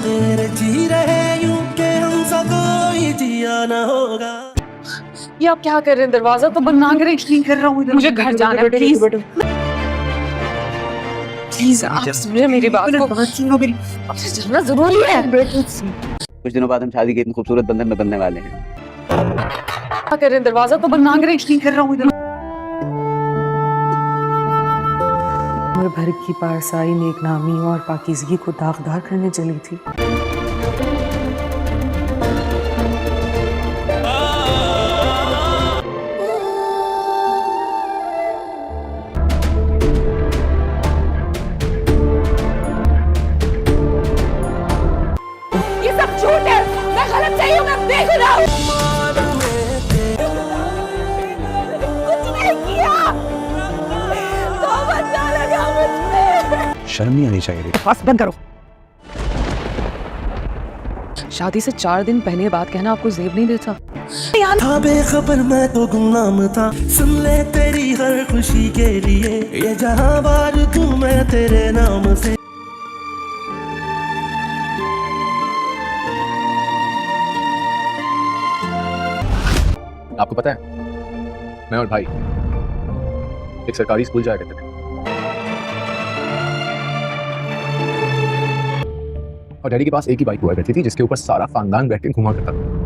तेरे जी रहे यूं के हमसा कोई जिया ना होगा। ये आप क्या कर रहे हैं? दरवाजा तो बंद ना करें। नहीं कर रहा हूँ, मुझे घर जाना है। प्लीज प्लीज आप समझे मेरी बात को। आपसे जाना जरूरी है। कुछ दिनों बाद हम शादी के इतने खूबसूरत बंधन में बंधने वाले हैं। क्या कर रहे हैं? दरवाजा तो बंद ना करें। नहीं कर रहा हूँ। उम्र भर की पारसाई, नेकनामी और पाकीज़गी को दागदार करने चली थी। ये सब झूठ है। मैं गलत नहीं हूँ, मैं बेगुनाह हूँ। कुछ नहीं किया। तौबा लगा मुझ पे। शर्म नहीं आनी चाहिए। बस बंद करो। शादी से 4 दिन पहले बात कहना आपको जेब नहीं देता? था बेखबर मैं तो गुमनाम था, सुन ले तेरी हर खुशी के लिए ये जहां बार तू मैं तेरे नाम से। आपको पता है मैं और भाई एक सरकारी स्कूल जाया करते थे और डैडी के पास एक ही बाइक हुआ करती थी जिसके ऊपर सारा खानदान बैठ के घुमा करता था।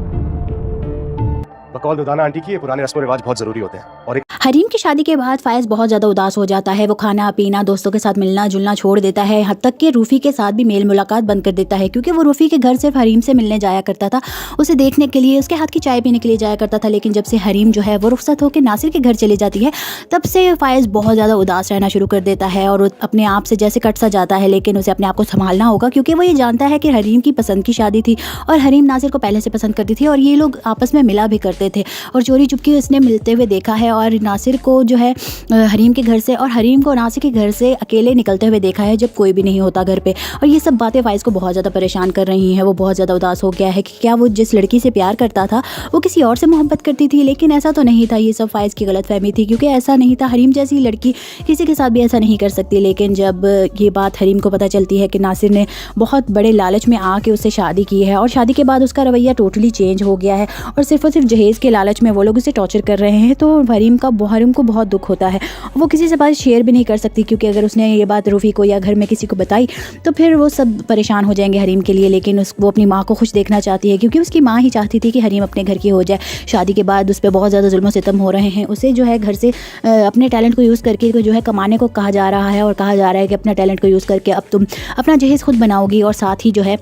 बकौल दुदाना आंटी की ये पुराने रस्म रिवाज बहुत जरूरी होते हैं। और हरीम की शादी के बाद फायज बहुत ज़्यादा उदास हो जाता है। वो खाना पीना, दोस्तों के साथ मिलना जुलना छोड़ देता है। यहाँ तक कि रूफ़ी के साथ भी मेल मुलाकात बंद कर देता है, क्योंकि वो रूफ़ी के घर सिर्फ हरीम से मिलने जाया करता था, उसे देखने के लिए, उसके हाथ की चाय पीने के लिए जाया करता था। लेकिन जब से हरीम जो है वो रुखसत होकर नासिर के घर चली जाती है, तब से फायज बहुत ज़्यादा उदास रहना शुरू कर देता है और अपने आप से जैसे कट सा जाता है। लेकिन उसे अपने आप को संभालना होगा, क्योंकि वो ये जानता है कि हरीम की पसंद की शादी थी और हरीम नासिर को पहले से पसंद करती थी और ये लोग आपस में मिला भी करते थे। और चोरी चुपके उसने मिलते हुए देखा है और नासिर को जो है हरीम के घर से और हरीम को नासिर के घर से अकेले निकलते हुए देखा है जब कोई भी नहीं होता घर पे। और ये सब बातें फाइज को बहुत ज़्यादा परेशान कर रही हैं। वो बहुत ज़्यादा उदास हो गया है कि क्या वो जिस लड़की से प्यार करता था वो किसी और से मोहब्बत करती थी, लेकिन ऐसा तो नहीं था। ये सब फाइज की गलतफहमी थी, क्योंकि ऐसा नहीं था। हरीम जैसी लड़की किसी के साथ भी ऐसा नहीं कर सकती। लेकिन जब ये बात हरीम को पता चलती है कि नासिर ने बहुत बड़े लालच में आके उससे शादी की है और शादी के बाद उसका रवैया टोटली चेंज हो गया है और सिर्फ जहेज़ के लालच में वो लोग उसे टॉर्चर कर रहे हैं, तो हरीम को बहुत दुख होता है। वो किसी से बात शेयर भी नहीं कर सकती, क्योंकि अगर उसने ये बात रूफ़ी को या घर में किसी को बताई तो फिर वो सब परेशान हो जाएंगे हरीम के लिए। लेकिन वो अपनी माँ को खुश देखना चाहती है, क्योंकि उसकी माँ ही चाहती थी कि हरीम अपने घर की हो जाए। शादी के बाद उस पर बहुत ज़्यादा जुल्म सितम हो रहे हैं। उसे जो है घर से अपने टैलेंट को यूज़ करके जो है कमाने को कहा जा रहा है और कहा जा रहा है कि अपना टैलेंट को यूज़ करके अब तुम अपना जहेज़ खुद बनाओगी और साथ ही जो है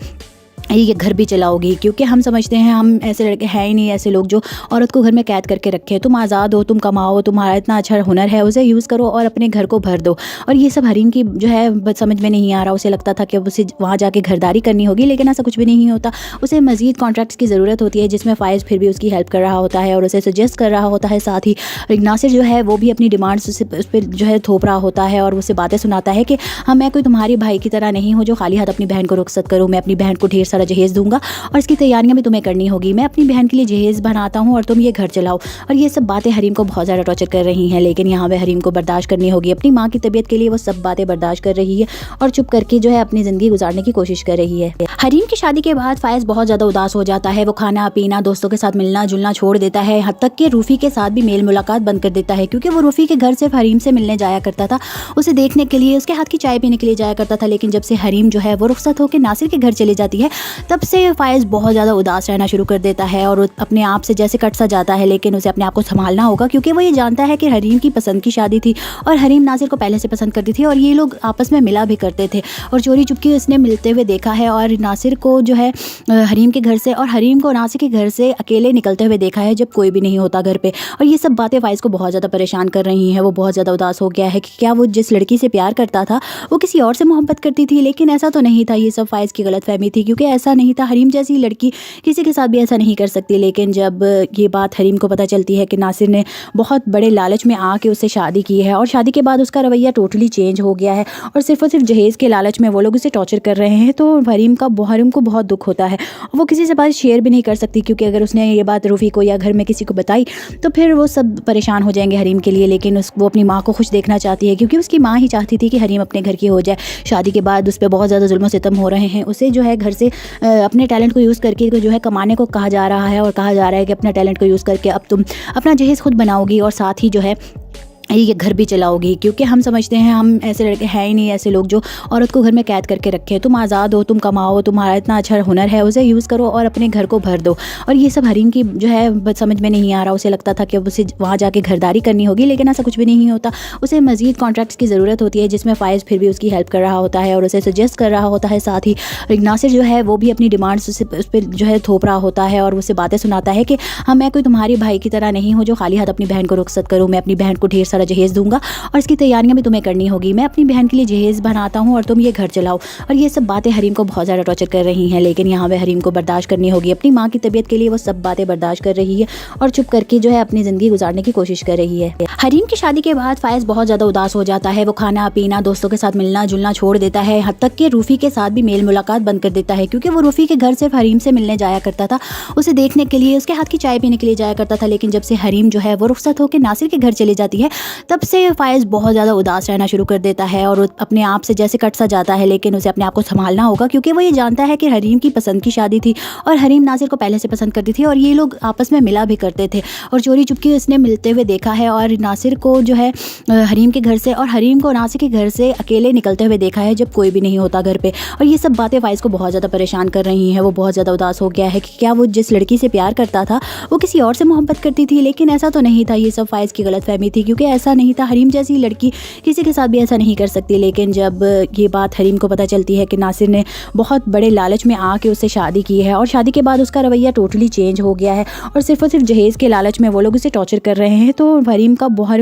ये घर भी चलाओगी। क्योंकि हम समझते हैं, हम ऐसे लड़के हैं ही नहीं ऐसे लोग जो औरत को घर में कैद करके रखे। तुम आज़ाद हो, तुम कमाओ, तुम्हारा इतना अच्छा हुनर है, उसे यूज़ करो और अपने घर को भर दो। और ये सब हरीम की जो है समझ में नहीं आ रहा। उसे लगता था कि अब उसे वहाँ जाके घरदारी करनी होगी, लेकिन ऐसा कुछ भी नहीं होता। उसे मज़ीद कॉन्ट्रैक्ट्स की ज़रूरत होती है, जिसमें फायज़ फिर भी उसकी हेल्प कर रहा होता है और उसे सजेस्ट कर रहा होता है। साथ ही नासिर जो है वो भी अपनी डिमांड्स उस पर जो है थोप रहा होता है और उसे बातें सुनाता है कि हाँ, मैं कोई तुम्हारी भाई की तरह नहीं हूँ जो खाली हाथ अपनी बहन को रुखसत करूँ। मैं अपनी बहन को ढेर सारा जहेज़ दूँगा और इसकी तैयारियां भी तुम्हें करनी होगी। मैं अपनी बहन के लिए जहेज़ बनाता हूँ और तुम ये घर चलाओ। और ये सब बातें हरीम को बहुत ज़्यादा टॉर्चर कर रही हैं, लेकिन यहाँ पे हरीम को बर्दाश्त करनी होगी। अपनी माँ की तबीयत के लिए वो सब बातें बर्दाश्त कर रही है और चुप करके जो है अपनी ज़िंदगी गुजारने की कोशिश कर रही है। हरीम की शादी के बाद फायज़ बहुत ज़्यादा उदास हो जाता है। वो खाना पीना, दोस्तों के साथ मिलना जुलना छोड़ देता है। यहाँ तक कि रूफ़ी के साथ भी मेल मुलाकात बंद कर देता है, क्योंकि वो रूफ़ी के घर सिर्फ हरीम से मिलने जाया करता था, उसे देखने के लिए, उसके हाथ की चाय पीने के लिए जाया करता था। लेकिन जब से हरीम जो है वो रुखसत होकर नासिर के घर चली जाती है, तब से फायज़ बहुत ज़्यादा उदास रहना शुरू कर देता है और अपने आप से जैसे कट सा जाता है। लेकिन उसे अपने आप को संभालना होगा, क्योंकि वो ये जानता है कि हरीम की पसंद की शादी थी और हरीम नासिर को पहले से पसंद करती थी और ये लोग आपस में मिला भी करते थे। और चोरी चुपके उसने मिलते हुए देखा है और नासिर को जो है हरीम के घर से और हरीम को नासिर के घर से अकेले निकलते हुए देखा है जब कोई भी नहीं होता घर पे। और ये सब बातें फाइज को बहुत ज़्यादा परेशान कर रही हैं। वो बहुत ज़्यादा उदास हो गया है कि क्या वो जिस लड़की से प्यार करता था वो किसी और से मोहब्बत करती थी, लेकिन ऐसा तो नहीं था। ये सब फाइज की गलतफहमी थी, क्योंकि ऐसा नहीं था। हरीम जैसी लड़की किसी के साथ भी ऐसा नहीं कर सकती। लेकिन जब ये बात हरीम को पता चलती है कि नासिर ने बहुत बड़े लालच में आके उससे शादी की है और शादी के बाद उसका रवैया टोटली चेंज हो गया है और सिर्फ जहेज़ के लालच में वो लोग उसे टॉर्चर कर रहे हैं, तो हरीम को बहुत दुख होता है। वो किसी से बात शेयर भी नहीं कर सकती, क्योंकि अगर उसने ये बात रूफ़ी को या घर में किसी को बताई तो फिर वो सब परेशान हो जाएंगे हरीम के लिए। लेकिन वो अपनी माँ को खुश देखना चाहती है, क्योंकि उसकी माँ ही चाहती थी कि हरीम अपने घर की हो जाए। शादी के बाद उस पर बहुत ज़्यादा जुल्म सितम हो रहे हैं। उसे जो है घर से अपने टैलेंट को यूज़ करके जो है कमाने को कहा जा रहा है और कहा जा रहा है कि अपना टैलेंट को यूज़ करके अब तुम अपना जहेज़ खुद बनाओगी और साथ ही जो है ये घर भी चलाओगी, क्योंकि हम समझते हैं हम ऐसे लड़के हैं ही नहीं, ऐसे लोग जो औरत को घर में कैद करके रखे। तुम आज़ाद हो, तुम कमाओ, तुम्हारा इतना अच्छा हुनर है, उसे यूज़ करो और अपने घर को भर दो। और ये सब हरीम की जो है समझ में नहीं आ रहा। उसे लगता था कि अब उसे वहाँ जाके घरदारी करनी होगी, लेकिन ऐसा कुछ भी नहीं होता। उसे मज़ीद कॉन्ट्रैक्ट्स की ज़रूरत होती है, जिसमें फ़ायज़ फिर भी उसकी हेल्प कर रहा होता है और उसे सजेस्ट कर रहा होता है। साथ ही नासिर जो है वो भी अपनी डिमांड्स उस पर जो है थोप रहा होता है और उसे बातें सुनाता है कि मैं कोई तुम्हारी भाई की तरह नहीं हूँ जो खाली हाथ अपनी बहन को रुखसत करूँ। मैं अपनी बहन को ढेर सारा जहेज़ दूंगा और इसकी तैयारियां भी तुम्हें करनी होगी। मैं अपनी बहन के लिए जहेज़ बनाता हूँ और तुम ये घर चलाओ। और ये सब बातें हरीम को बहुत ज़्यादा टॉर्चर कर रही हैं, लेकिन यहाँ पे हरीम को बर्दाश्त करनी होगी। अपनी माँ की तबीयत के लिए वो सब बातें बर्दाश्त कर रही है और चुप करके जो है अपनी ज़िंदगी गुजारने की कोशिश कर रही है। हरीम की शादी के बाद फ़ायज़ बहुत ज़्यादा उदास हो जाता है। वो खाना पीना, दोस्तों के साथ मिलना जुलना छोड़ देता है। यहाँ तक कि रूफ़ी के साथ भी मेल मुलाकात बंद कर देता है, क्योंकि वो रूफ़ी के घर सिर्फ हरीम से मिलने जाया करता था, उसे देखने के लिए, उसके हाथ की चाय पीने के लिए जाया करता था। लेकिन जब से हरीम जो है वो रुखसत होकर नासिर के घर चली जाती है, तब से फ़ायज़ बहुत ज़्यादा उदास रहना शुरू कर देता है और अपने आप से जैसे कट सा जाता है। लेकिन उसे अपने आप को संभालना होगा, क्योंकि वो ये जानता है कि हरीम की पसंद की शादी थी और हरीम नासिर को पहले से पसंद करती थी और ये लोग आपस में मिला भी करते थे। और चोरी चुपके उसने मिलते हुए देखा है और नासिर को जो है हरीम के घर से और हरीम को नासिर के घर से अकेले निकलते हुए देखा है जब कोई भी नहीं होता घर पे। और ये सब बातें फ़ायज़ को बहुत ज़्यादा परेशान कर रही हैं। वो बहुत ज़्यादा उदास हो गया है कि क्या वो जिस लड़की से प्यार करता था वो किसी और से मोहब्बत करती थी, लेकिन ऐसा तो नहीं था। ये सब फ़ायज़ की गलतफहमी थी, क्योंकि ऐसा नहीं था। हरीम जैसी लड़की किसी के साथ भी ऐसा नहीं कर सकती। लेकिन जब ये बात हरीम को पता चलती है कि नासिर ने बहुत बड़े लालच में आके उससे शादी की है और शादी के बाद उसका रवैया टोटली चेंज हो गया है और सिर्फ जहेज़ के लालच में वो लोग उसे टॉर्चर कर रहे हैं, तो हरीम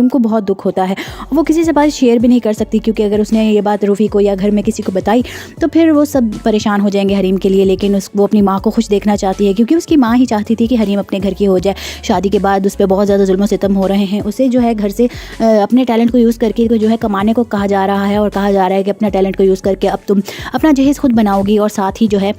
को बहुत दुख होता है। वो किसी से बात शेयर भी नहीं कर सकती, क्योंकि अगर उसने ये बात रूफ़ी को या घर में किसी को बताई तो फिर वो सब परेशान हो जाएंगे हरीम के लिए। लेकिन वो अपनी माँ को खुश देखना चाहती है, क्योंकि उसकी माँ ही चाहती थी कि हरीम अपने घर की हो जाए। शादी के बाद उस पर बहुत ज़्यादा जुल्म सितम हो रहे हैं। उसे जो है घर से अपने टैलेंट को यूज़ करके जो है कमाने को कहा जा रहा है और कहा जा रहा है कि अपना टैलेंट को यूज़ करके अब तुम अपना जहेज़ खुद बनाओगी और साथ ही जो है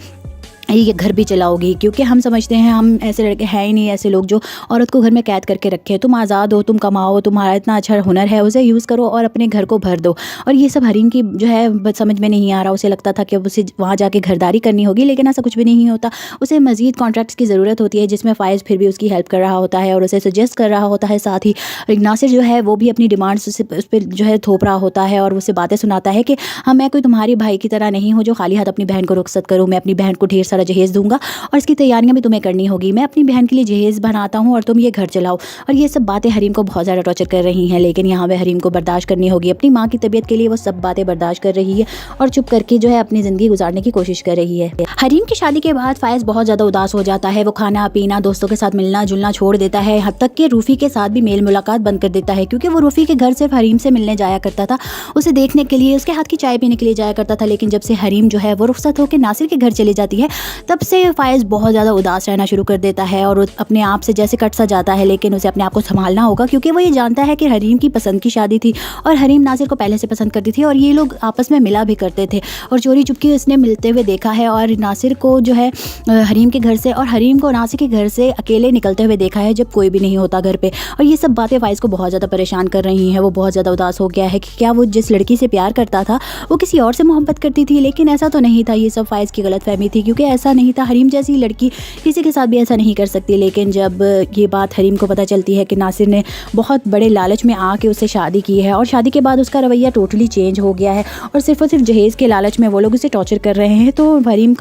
ये घर भी चलाओगी, क्योंकि हम समझते हैं हम ऐसे लड़के हैं ही नहीं, ऐसे लोग जो औरत को घर में कैद करके रखे। तुम आज़ाद हो, तुम कमाओ, तुम्हारा इतना अच्छा हुनर है, उसे यूज़ करो और अपने घर को भर दो। और ये सब हरीम की जो है समझ में नहीं आ रहा। उसे लगता था कि अब उसे वहाँ जाके घरदारी करनी होगी, लेकिन ऐसा कुछ भी नहीं होता। उसे मज़ीद कॉन्ट्रैक्ट्स की ज़रूरत होती है, जिसमें फ़ायज़ फिर भी उसकी हेल्प कर रहा होता है और उसे सजेस्ट कर रहा होता है। साथ ही नासिर जो है वो भी अपनी डिमांड्स उस पर जो है थोप रहा होता है और उसे बातें सुनाता है कि मैं कोई तुम्हारी भाई की तरह नहीं हूँ जो खाली हाथ अपनी बहन को रुखसत करूँ। मैं अपनी बहन को ढेर सारा जहेज़ दूंगा और इसकी तैयारियां भी तुम्हें करनी होगी। मैं अपनी बहन के लिए जहेज़ बनाता हूँ और तुम ये घर चलाओ। और ये सब बातें हरीम को बहुत ज़्यादा टॉर्चर कर रही हैं, लेकिन यहाँ पे हरीम को बर्दाश्त करनी होगी। अपनी माँ की तबीयत के लिए वो सब बातें बर्दाश्त कर रही है और चुप करके जो है अपनी ज़िंदगी गुजारने की कोशिश कर रही है। हरीम की शादी के बाद फ़ायज़ बहुत ज़्यादा उदास हो जाता है। वो खाना पीना, दोस्तों के साथ मिलना जुलना छोड़ देता है। यहाँ तक कि रूफ़ी के साथ भी मेल मुलाकात बंद कर देता है, क्योंकि वो रूफ़ी के घर सिर्फ हरीम से मिलने जाया करता था, उसे देखने के लिए, उसके हाथ की चाय पीने के लिए जाया करता था। लेकिन जब से हरीम जो है वो रुखसत होकर नासिर के घर चली जाती है, तब से फ़ायज़ बहुत ज़्यादा उदास रहना शुरू कर देता है और अपने आप से जैसे कट सा जाता है। लेकिन उसे अपने आप को संभालना होगा, क्योंकि वो ये जानता है कि हरीम की पसंद की शादी थी और हरीम नासिर को पहले से पसंद करती थी और ये लोग आपस में मिला भी करते थे। और चोरी चुपके उसने मिलते हुए देखा है और नासिर को जो है हरीम के घर से और हरीम को नासिर के घर से अकेले निकलते हुए देखा है जब कोई भी नहीं होता घर पे। और ये सब बातें फ़ायज़ को बहुत ज़्यादा परेशान कर रही हैं। वो बहुत ज़्यादा उदास हो गया है कि क्या वो जिस लड़की से प्यार करता था वो किसी और से मोहब्बत करती थी, लेकिन ऐसा तो नहीं था। ये सब फ़ायज़ की गलतफहमी थी, क्योंकि ऐसा नहीं था। हरीम जैसी लड़की किसी के साथ भी ऐसा नहीं कर सकती। लेकिन जब ये बात हरीम को पता चलती है कि नासिर ने बहुत बड़े लालच में आके उससे शादी की है और शादी के बाद उसका रवैया टोटली चेंज हो गया है और सिर्फ जहेज़ के लालच में वो लोग उसे टॉर्चर कर रहे हैं, तो हरीम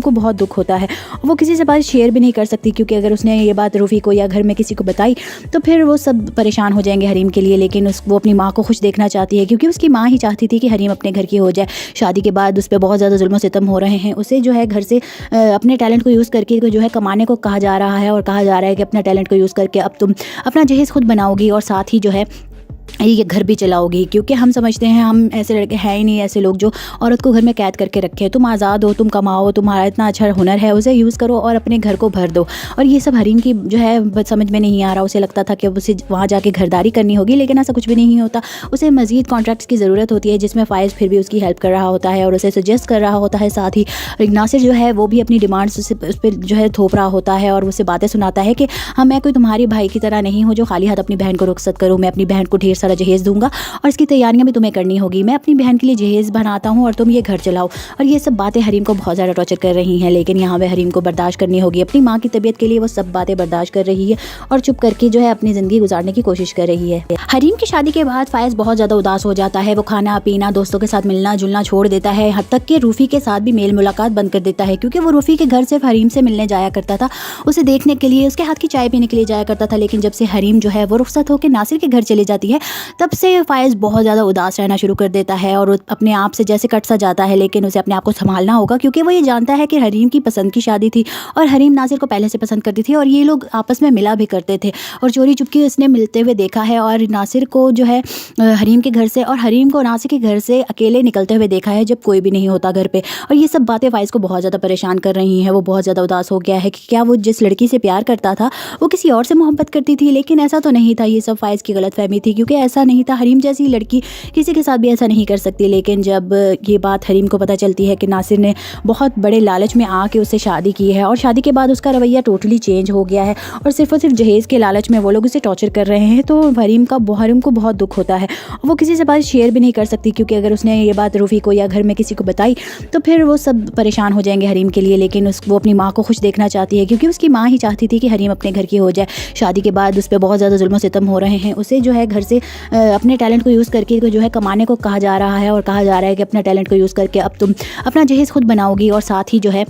को बहुत दुख होता है। वो किसी से बात शेयर भी नहीं कर सकती, क्योंकि अगर उसने ये बात रूफ़ी को या घर में किसी को बताई तो फिर वो सब परेशान हो जाएंगे हरीम के लिए। लेकिन वो अपनी माँ को खुश देखना चाहती है, क्योंकि उसकी माँ ही चाहती थी कि हरीम अपने घर की हो जाए। शादी के बाद उस पर बहुत ज़्यादा जुल्म सितम हो रहे हैं। उसे जो है घर से अपने टैलेंट को यूज़ करके जो है कमाने को कहा जा रहा है और कहा जा रहा है कि अपना टैलेंट को यूज़ करके अब तुम अपना जहेज़ खुद बनाओगी और साथ ही जो है ये घर भी चलाओगी, क्योंकि हम समझते हैं हम ऐसे लड़के हैं ही नहीं, ऐसे लोग जो औरत को घर में कैद करके रखे। तुम आज़ाद हो, तुम कमाओ, तुम्हारा इतना अच्छा हुनर है, उसे यूज़ करो और अपने घर को भर दो। और ये सब हरीम की जो है समझ में नहीं आ रहा। उसे लगता था कि अब उसे वहाँ जाके घरदारी करनी होगी, लेकिन ऐसा कुछ भी नहीं होता। उसे मज़ीद कॉन्ट्रैक्ट्स की ज़रूरत होती है, जिसमें फ़ायज़ फिर भी उसकी हेल्प कर रहा होता है और उसे सजेस्ट कर रहा होता है। साथ ही नासिर जो है वो भी अपनी डिमांड्स उस पर जो है थोप रहा होता है और उसे बातें सुनाता है कि मैं कोई तुम्हारी भाई की तरह नहीं हूँ जो खाली हाथ अपनी बहन को रुखसत करूँ। मैं अपनी बहन को ढेर सारा जहेज़ दूंगा और इसकी तैयारियां भी तुम्हें करनी होगी। मैं अपनी बहन के लिए जहेज़ बनाता हूँ और तुम ये घर चलाओ। और ये सब बातें हरीम को बहुत ज़्यादा टॉर्चर कर रही हैं, लेकिन यहाँ पे हरीम को बर्दाश्त करनी होगी। अपनी माँ की तबीयत के लिए वो सब बातें बर्दाश्त कर रही है और चुप करके जो है अपनी ज़िंदगी गुजारने की कोशिश कर रही है। हरीम की शादी के बाद फायज़ बहुत ज़्यादा उदास हो जाता है। वो खाना पीना, दोस्तों के साथ मिलना जुलना छोड़ देता है। यहाँ तक कि रूफ़ी के साथ भी मेल मुलाकात बंद कर देता है, क्योंकि वो रूफ़ी के घर सिर्फ हरीम से मिलने जाया करता था, उसे देखने के लिए, उसके हाथ की चाय पीने के लिए जाया करता था। लेकिन जब से हरीम जो है वो रुखसत होकर नासिर के घर चली जाती है, तब से फायज़ बहुत ज़्यादा उदास रहना शुरू कर देता है और अपने आप से जैसे कट सा जाता है। लेकिन उसे अपने आप को संभालना होगा, क्योंकि वो ये जानता है कि हरीम की पसंद की शादी थी और हरीम नासिर को पहले से पसंद करती थी और ये लोग आपस में मिला भी करते थे। और चोरी चुपके उसने मिलते हुए देखा है और नासिर को जो है हरीम के घर से और हरीम को नासिर के घर से अकेले निकलते हुए देखा है जब कोई भी नहीं होता घर पे। और ये सब बातें फायज़ को बहुत ज़्यादा परेशान कर रही हैं। वो बहुत ज़्यादा उदास हो गया है कि क्या वो जिस लड़की से प्यार करता था वो किसी और से मोहब्बत करती थी, लेकिन ऐसा तो नहीं था। ये सब फायज़ की गलतफहमी थी, क्योंकि ऐसा नहीं था। हरीम जैसी लड़की किसी के साथ भी ऐसा नहीं कर सकती। लेकिन जब ये बात हरीम को पता चलती है कि नासिर ने बहुत बड़े लालच में आके उससे शादी की है और शादी के बाद उसका रवैया टोटली चेंज हो गया है और सिर्फ जहेज़ के लालच में वो लोग उसे टॉर्चर कर रहे हैं, तो हरीम को बहुत दुख होता है। वो किसी से बात शेयर भी नहीं कर सकती, क्योंकि अगर उसने ये बात रूफ़ी को या घर में किसी को बताई तो फिर वो सब परेशान हो जाएंगे हरीम के लिए। लेकिन वो अपनी माँ को खुश देखना चाहती है, क्योंकि उसकी माँ ही चाहती थी कि हरीम अपने घर की हो जाए। शादी के बाद उस पर बहुत ज़्यादा जुल्म सितम हो रहे हैं। उसे जो है घर से अपने टैलेंट को यूज़ करके जो है कमाने को कहा जा रहा है और कहा जा रहा है कि अपना टैलेंट को यूज़ करके अब तुम अपना जहेज़ खुद बनाओगी और साथ ही जो है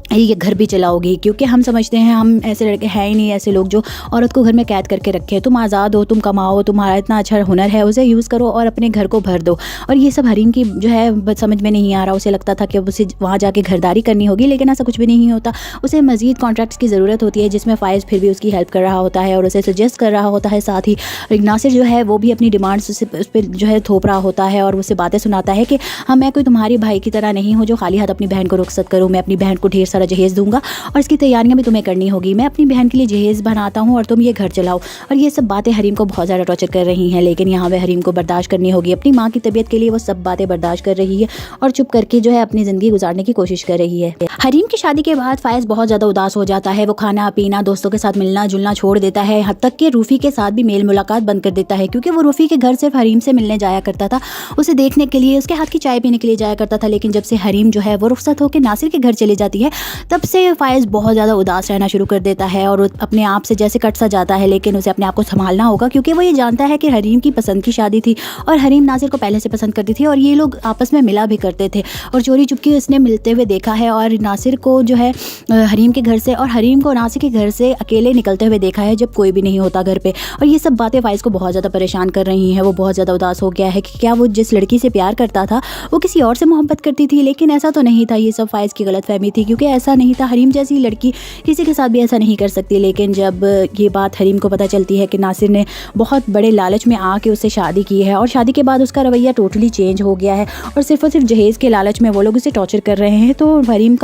ये घर भी चलाओगी। क्योंकि हम समझते हैं, हम ऐसे लड़के हैं ही नहीं ऐसे लोग जो औरत को घर में कैद करके रखे। तुम आज़ाद हो, तुम कमाओ, तुम्हारा इतना अच्छा हुनर है, उसे यूज़ करो और अपने घर को भर दो। और ये सब हरीम की जो है समझ में नहीं आ रहा। उसे लगता था कि अब उसे वहाँ जाके घरदारी करनी होगी, लेकिन ऐसा कुछ भी नहीं होता। उसे मज़ीद कॉन्ट्रैक्ट्स की ज़रूरत होती है, जिसमें फायज़ फिर भी उसकी हेल्प कर रहा होता है और उसे सजेस्ट कर रहा होता है। साथ ही नासिर जो है वो भी अपनी डिमांड्स उस पर जो है थोप रहा होता है और उसे बातें सुनाता है कि हाँ, मैं कोई तुम्हारी भाई की तरह नहीं हूँ जो खाली हाथ अपनी बहन को रुखसत करूँ। मैं अपनी बहन को ढेर सारा जहेज़ दूंगा और इसकी तैयारियां भी तुम्हें करनी होगी। मैं अपनी बहन के लिए जहेज़ बनाता हूँ और तुम ये घर चलाओ। और ये सब बातें हरीम को बहुत ज़्यादा टॉर्चर कर रही हैं, लेकिन यहाँ पे हरीम को बर्दाश्त करनी होगी। अपनी माँ की तबीयत के लिए वो सब बातें बर्दाश्त कर रही है और चुप करके जो है अपनी ज़िंदगी गुजारने की कोशिश कर रही है। हरीम की शादी के बाद फायज़ बहुत ज़्यादा उदास हो जाता है। वो खाना पीना, दोस्तों के साथ मिलना जुलना छोड़ देता है। यहाँ तक कि रूफ़ी के साथ भी मेल मुलाकात बंद कर देता है, क्योंकि वो रूफ़ी के घर सिर्फ हरीम से मिलने जाया करता था, उसे देखने के लिए, उसके हाथ की चाय पीने के लिए जाया करता था। लेकिन जब से हरीम जो है वो रुखसत होकर नासिर के घर चली जाती है, तब से फायज़ बहुत ज़्यादा उदास रहना शुरू कर देता है और अपने आप से जैसे कट सा जाता है। लेकिन उसे अपने आप को संभालना होगा, क्योंकि वो ये जानता है कि हरीम की पसंद की शादी थी और हरीम नासिर को पहले से पसंद करती थी और ये लोग आपस में मिला भी करते थे। और चोरी चुपके उसने मिलते हुए देखा है और नासिर को जो है हरीम के घर से और हरीम को नासिर के घर से अकेले निकलते हुए देखा है जब कोई भी नहीं होता घर पे। और ये सब बातें फायज़ को बहुत ज़्यादा परेशान कर रही हैं। वो बहुत ज़्यादा उदास हो गया है कि क्या वो जिस लड़की से प्यार करता था वो किसी और से मोहब्बत करती थी, लेकिन ऐसा तो नहीं था। ये सब फायज़ की गलतफहमी थी, क्योंकि ऐसा नहीं था। हरीम जैसी लड़की किसी के साथ भी ऐसा नहीं कर सकती। लेकिन जब ये बात हरीम को पता चलती है कि नासिर ने बहुत बड़े लालच में आके उससे शादी की है और शादी के बाद उसका रवैया टोटली चेंज हो गया है और सिर्फ जहेज़ के लालच में वो लोग उसे टॉर्चर कर रहे हैं, तो हरीम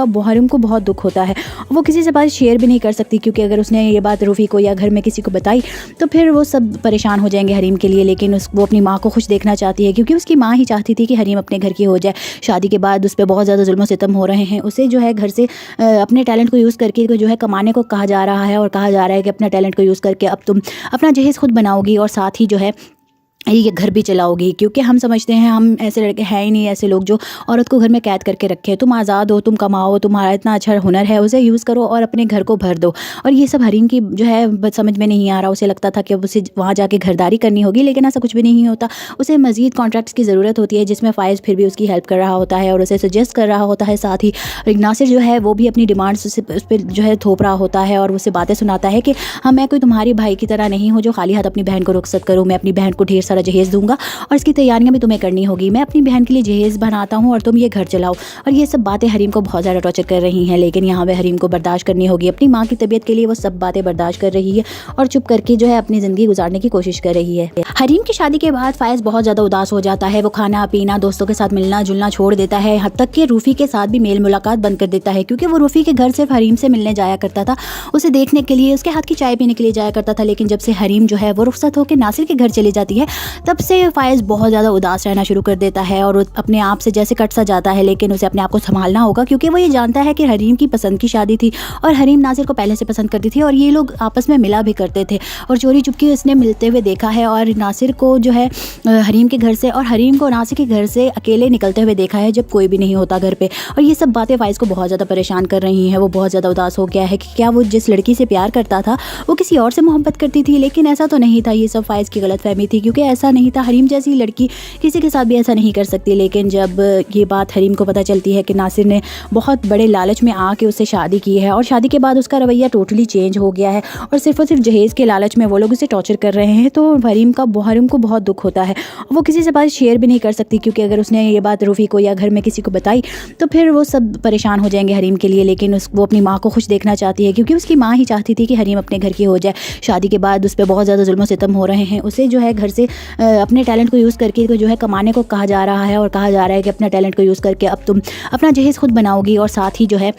को बहुत दुख होता है। वो किसी से बात शेयर भी नहीं कर सकती, क्योंकि अगर उसने ये बात रूफ़ी को या घर में किसी को बताई तो फिर वो सब परेशान हो जाएंगे हरीम के लिए। लेकिन वो अपनी माँ को खुश देखना चाहती है, क्योंकि उसकी माँ ही चाहती थी कि हरीम अपने घर की हो जाए। शादी के बाद उस पर बहुत ज़्यादा जुल्म सितम हो रहे हैं। उसे जो है घर से अपने टैलेंट को यूज़ करके जो है कमाने को कहा जा रहा है और कहा जा रहा है कि अपना टैलेंट को यूज़ करके अब तुम अपना जहेज़ खुद बनाओगी और साथ ही जो है ये घर भी चलाओगी। क्योंकि हम समझते हैं, हम ऐसे लड़के हैं ही नहीं ऐसे लोग जो औरत को घर में कैद करके रखे। तुम आज़ाद हो, तुम कमाओ, तुम्हारा इतना अच्छा हुनर है, उसे यूज़ करो और अपने घर को भर दो। और ये सब हरीम की जो है समझ में नहीं आ रहा। उसे लगता था कि अब उसे वहाँ जाके घरदारी करनी होगी, लेकिन ऐसा कुछ भी नहीं होता। उसे मज़ीद कॉन्ट्रैक्ट्स की ज़रूरत होती है, जिसमें फायज़ फिर भी उसकी हेल्प कर रहा होता है और उसे सजेस्ट कर रहा होता है। साथ ही नासिर जो है वो भी अपनी डिमांड्स उस पर जो है थोप रहा होता है और उसे बातें सुनाता है कि हाँ, मैं कोई तुम्हारी भाई की तरह नहीं हूँ जो खाली हाथ अपनी बहन को रुखसत करूँ। मैं अपनी बहन को ढेर सारा जहेज़ दूंगा और इसकी तैयारियां भी तुम्हें करनी होगी। मैं अपनी बहन के लिए जहेज़ बनाता हूँ और तुम ये घर चलाओ। और ये सब बातें हरीम को बहुत ज़्यादा टॉर्चर कर रही हैं, लेकिन यहाँ पे हरीम को बर्दाश्त करनी होगी। अपनी माँ की तबीयत के लिए वो सब बातें बर्दाश्त कर रही है और चुप करके जो है अपनी ज़िंदगी गुजारने की कोशिश कर रही है। हरीम की शादी के बाद फायज़ बहुत ज़्यादा उदास हो जाता है। वो खाना पीना, दोस्तों के साथ मिलना जुलना छोड़ देता है। यहाँ तक कि रूफ़ी के साथ भी मेल मुलाकात बंद कर देता है, क्योंकि वो रूफ़ी के घर सिर्फ हरीम से मिलने जाया करता था, उसे देखने के लिए, उसके हाथ की चाय पीने के लिए जाया करता था। लेकिन जब से हरीम जो है वो रुखसत होकर नासिर के घर चली जाती है, तब से फ़ाइज़ बहुत ज़्यादा उदास रहना शुरू कर देता है और अपने आप से जैसे कट सा जाता है, लेकिन उसे अपने आप को संभालना होगा क्योंकि वो ये जानता है कि हरीम की पसंद की शादी थी और हरीम नासिर को पहले से पसंद करती थी और ये लोग आपस में मिला भी करते थे और चोरी चुपके उसने मिलते हुए देखा है और नासिर को जो है हरीम के घर से और हरीम को नासिर के घर से अकेले निकलते हुए देखा है जब कोई भी नहीं होता घर पे। और ये सब बातें फ़ाइज़ को बहुत ज़्यादा परेशान कर रही हैं। वो बहुत ज़्यादा उदास हो गया है कि क्या वो जिस लड़की से प्यार करता था वो किसी और से मोहब्बत करती थी, लेकिन ऐसा तो नहीं था। ये सब फ़ाइज़ की गलतफहमी थी क्योंकि ऐसा नहीं था। हरीम जैसी लड़की किसी के साथ भी ऐसा नहीं कर सकती। लेकिन जब ये बात हरीम को पता चलती है कि नासिर ने बहुत बड़े लालच में आके उससे शादी की है और शादी के बाद उसका रवैया टोटली चेंज हो गया है और सिर्फ जहेज़ के लालच में वो लोग उसे टॉर्चर कर रहे हैं, तो हरीम को बहुत दुख होता है। वो किसी से बात शेयर भी नहीं कर सकती क्योंकि अगर उसने ये बात रूफ़ी को या घर में किसी को बताई तो फिर वो सब परेशान हो जाएंगे हरीम के लिए। लेकिन वो अपनी माँ को खुश देखना चाहती है क्योंकि उसकी माँ ही चाहती थी कि हरीम अपने घर की हो जाए। शादी के बाद उस पर बहुत ज़्यादा जुल्म सितम हो रहे हैं। उसे जो है घर से अपने टैलेंट को यूज़ करके जो है कमाने को कहा जा रहा है और कहा जा रहा है कि अपना टैलेंट को यूज़ करके अब तुम अपना जहेज़ खुद बनाओगी और साथ ही जो है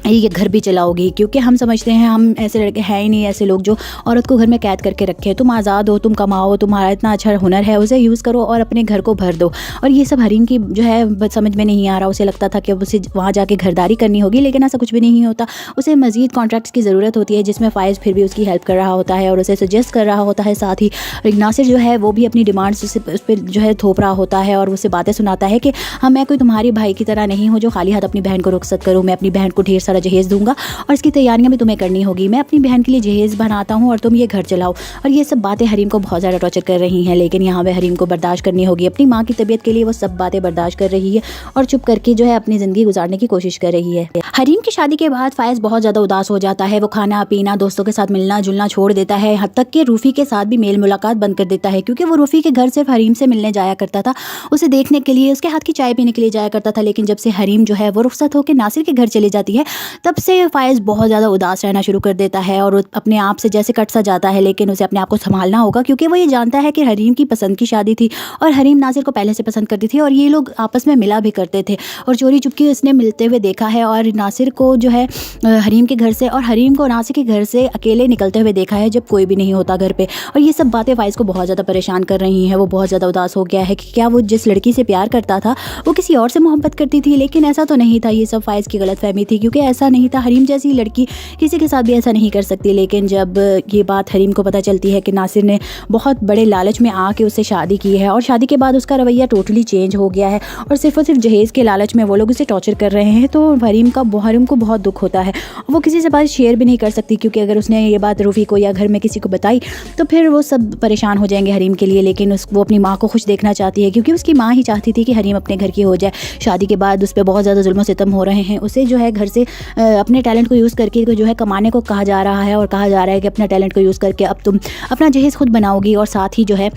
ये घर भी चलाओगी। क्योंकि हम समझते हैं, हम ऐसे लड़के हैं ही नहीं ऐसे लोग जो औरत को घर में कैद करके रखे। तुम आज़ाद हो, तुम कमाओ, तुम्हारा इतना अच्छा हुनर है, उसे यूज़ करो और अपने घर को भर दो। और ये सब हरीम की जो है समझ में नहीं आ रहा। उसे लगता था कि अब उसे वहाँ जाके घरदारी करनी होगी, लेकिन ऐसा कुछ भी नहीं होता। उसे मज़ीद कॉन्ट्रैक्ट्स की ज़रूरत होती है जिसमें फ़ाइज़ फिर भी उसकी हेल्प कर रहा होता है और उसे सजेस्ट कर रहा होता है। साथ ही नासिर जो है वो भी अपनी डिमांड्स उस पर जो है थोप रहा होता है और उसे बातें सुनाता है कि मैं कोई तुम्हारी भाई की तरह नहीं हूँ जो खाली हाथ अपनी बहन को रुखसत करूँ। मैं अपनी बहन को ढेर सारा जहेज़ दूँगा और इसकी तैयारियां भी तुम्हें करनी होगी। मैं अपनी बहन के लिए जहेज़ बनाता हूँ और तुम ये घर चलाओ। और ये सब बातें हरीम को बहुत ज़्यादा टॉर्चर कर रही हैं, लेकिन यहाँ पे हरीम को बर्दाश्त करनी होगी। अपनी माँ की तबीयत के लिए वो सब बातें बर्दाश्त कर रही है और चुप करके जो है अपनी ज़िंदगी गुजारने की कोशिश कर रही है। हरीम की शादी के बाद फ़ाइज़ बहुत ज़्यादा उदास हो जाता है। वो खाना पीना, दोस्तों के साथ मिलना जुलना छोड़ देता है। यहाँ तक कि रूफ़ी के साथ भी मेल मुलाकात बंद कर देता है क्योंकि वो रूफ़ी के घर सिर्फ हरीम से मिलने जाया करता था, उसे देखने के लिए, उसके हाथ की चाय पीने के लिए जाया करता था। लेकिन जब से हरीम जो है वो रुखसत होकर नासिर के घर चली जाती है तब से फ़ाइज़ बहुत ज़्यादा उदास रहना शुरू कर देता है और अपने आप से जैसे कट सा जाता है। लेकिन उसे अपने आप को संभालना होगा क्योंकि वो ये जानता है कि हरीम की पसंद की शादी थी और हरीम नासिर को पहले से पसंद करती थी और ये लोग आपस में मिला भी करते थे और चोरी चुपके उसने मिलते हुए देखा है और नासिर को जो है हरीम के घर से और हरीम को नासिर के घर से अकेले निकलते हुए देखा है जब कोई भी नहीं होता घर पे। और ये सब बातें फ़ाइज़ को बहुत ज़्यादा परेशान कर रही हैं। वो बहुत ज़्यादा उदास हो गया है कि क्या वो जिस लड़की से प्यार करता था वो किसी और से मोहब्बत करती थी, लेकिन ऐसा तो नहीं था। ये सब फ़ाइज़ की गलतफहमी थी क्योंकि ऐसा नहीं था। हरीम जैसी लड़की किसी के साथ भी ऐसा नहीं कर सकती। लेकिन जब ये बात हरीम को पता चलती है कि नासिर ने बहुत बड़े लालच में आके उससे शादी की है और शादी के बाद उसका रवैया टोटली चेंज हो गया है और सिर्फ जहेज़ के लालच में वो लोग उसे टॉर्चर कर रहे हैं, तो हरीम को बहुत दुख होता है। वो किसी से बात शेयर भी नहीं कर सकती क्योंकि अगर उसने ये बात रूफ़ी को या घर में किसी को बताई तो फिर वो सब परेशान हो जाएंगे हरीम के लिए। लेकिन वो अपनी माँ को खुश देखना चाहती है क्योंकि उसकी माँ ही चाहती थी कि हरीम अपने घर की हो जाए। शादी के बाद उस पर बहुत ज़्यादा जुल्म सितम हो रहे हैं। उसे जो है घर से अपने टैलेंट को यूज़ करके जो है कमाने को कहा जा रहा है और कहा जा रहा है कि अपना टैलेंट को यूज़ करके अब तुम अपना जहेज़ खुद बनाओगी और साथ ही जो है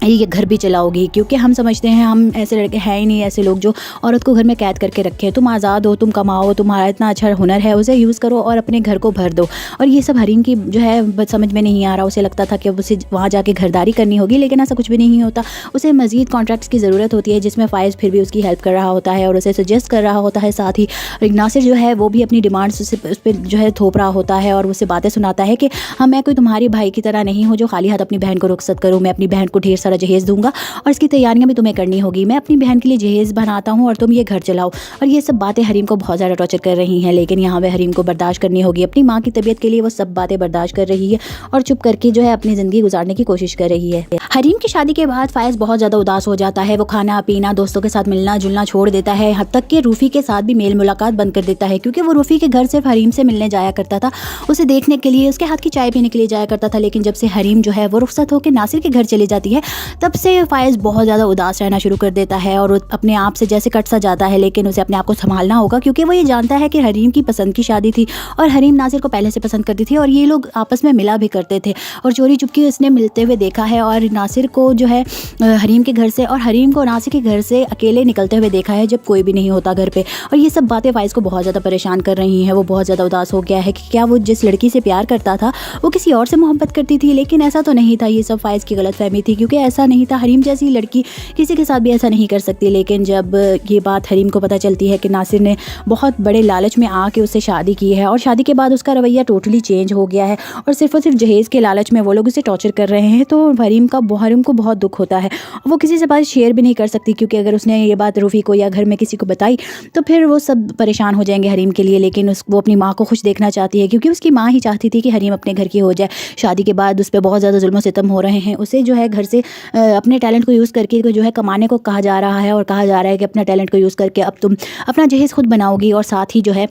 ये घर भी चलाओगी। क्योंकि हम समझते हैं, हम ऐसे लड़के हैं ही नहीं ऐसे लोग जो औरत को घर में कैद करके रखे। तुम आज़ाद हो, तुम कमाओ, तुम्हारा इतना अच्छा हुनर है, उसे यूज़ करो और अपने घर को भर दो। और ये सब हरीम की जो है समझ में नहीं आ रहा। उसे लगता था कि अब उसे वहाँ जाके घरदारी करनी होगी, लेकिन ऐसा कुछ भी नहीं होता। उसे मज़ीद कॉन्ट्रैक्ट्स की ज़रूरत होती है जिसमें फ़ाइज़ फिर भी उसकी हेल्प कर रहा होता है और उसे सजेस्ट कर रहा होता है। साथ ही नासिर जो है वो भी अपनी डिमांड्स उस पर जो है थोप रहा होता है और उसे बातें सुनाता है कि मैं कोई तुम्हारी भाई की तरह नहीं हूँ जो खाली हाथ अपनी बहन को रुखसत करूँ। मैं अपनी बहन को ढेर सारा जहेज़ दूँगा और इसकी तैयारियां भी तुम्हें करनी होगी। मैं अपनी बहन के लिए जहेज़ बनाता हूँ और तुम ये घर चलाओ। और ये सब बातें हरीम को बहुत ज़्यादा टॉर्चर कर रही हैं, लेकिन यहाँ पे हरीम को बर्दाश्त करनी होगी। अपनी माँ की तबीयत के लिए वो सब बातें बर्दाश्त कर रही है और चुप करके जो है अपनी ज़िंदगी गुजारने की कोशिश कर रही है। हरीम की शादी के बाद फ़ाइज़ बहुत ज़्यादा उदास हो जाता है। वो खाना पीना, दोस्तों के साथ मिलना जुलना छोड़ देता है। यहाँ तक कि रूफ़ी के साथ भी मेल मुलाकात बंद कर देता है क्योंकि वो रूफ़ी के घर सिर्फ हरीम से मिलने जाया करता था, उसे देखने के लिए, उसके हाथ की चाय पीने के लिए जाया करता था। लेकिन जब से हरीम जो है वो रुखसत होकर नासिर के घर चली जाती है तब से फ़ाइज़ बहुत ज़्यादा उदास रहना शुरू कर देता है और अपने आप से जैसे कट सा जाता है। लेकिन उसे अपने आप को संभालना होगा क्योंकि वो ये जानता है कि हरीम की पसंद की शादी थी और हरीम नासिर को पहले से पसंद करती थी और ये लोग आपस में मिला भी करते थे और चोरी चुपके उसने मिलते हुए देखा है और नासिर को जो है हरीम के घर से और हरीम को नासिर के घर से अकेले निकलते हुए देखा है जब कोई भी नहीं होता घर पे। और ये सब बातें फ़ाइज़ को बहुत ज़्यादा परेशान कर रही हैं। वो बहुत ज़्यादा उदास हो गया है कि क्या वो जिस लड़की से प्यार करता था वो किसी और से मोहब्बत करती थी, लेकिन ऐसा तो नहीं था। ये सब फ़ाइज़ की गलतफहमी थी क्योंकि ऐसा नहीं था। हरीम जैसी लड़की किसी के साथ भी ऐसा नहीं कर सकती। लेकिन जब ये बात हरीम को पता चलती है कि नासिर ने बहुत बड़े लालच में आके उससे शादी की है और शादी के बाद उसका रवैया टोटली चेंज हो गया है और सिर्फ जहेज़ के लालच में वो लोग उसे टॉर्चर कर रहे हैं, तो हरीम हरीम को बहुत दुख होता है। वो किसी से बात शेयर भी नहीं कर सकती, क्योंकि अगर उसने ये बात रूफ़ी को या घर में किसी को बताई तो फिर वो सब परेशान हो जाएंगे हरीम के लिए। लेकिन वो अपनी माँ को खुश देखना चाहती है, क्योंकि उसकी माँ ही चाहती थी कि हरीम अपने घर की हो जाए। शादी के बाद उस पर बहुत ज़्यादा जुल्म सितम हो रहे हैं। उसे जो है घर से अपने टैलेंट को यूज़ करके जो है कमाने को कहा जा रहा है, और कहा जा रहा है कि अपना टैलेंट को यूज़ करके अब तुम अपना जहेज़ खुद बनाओगी और साथ ही जो है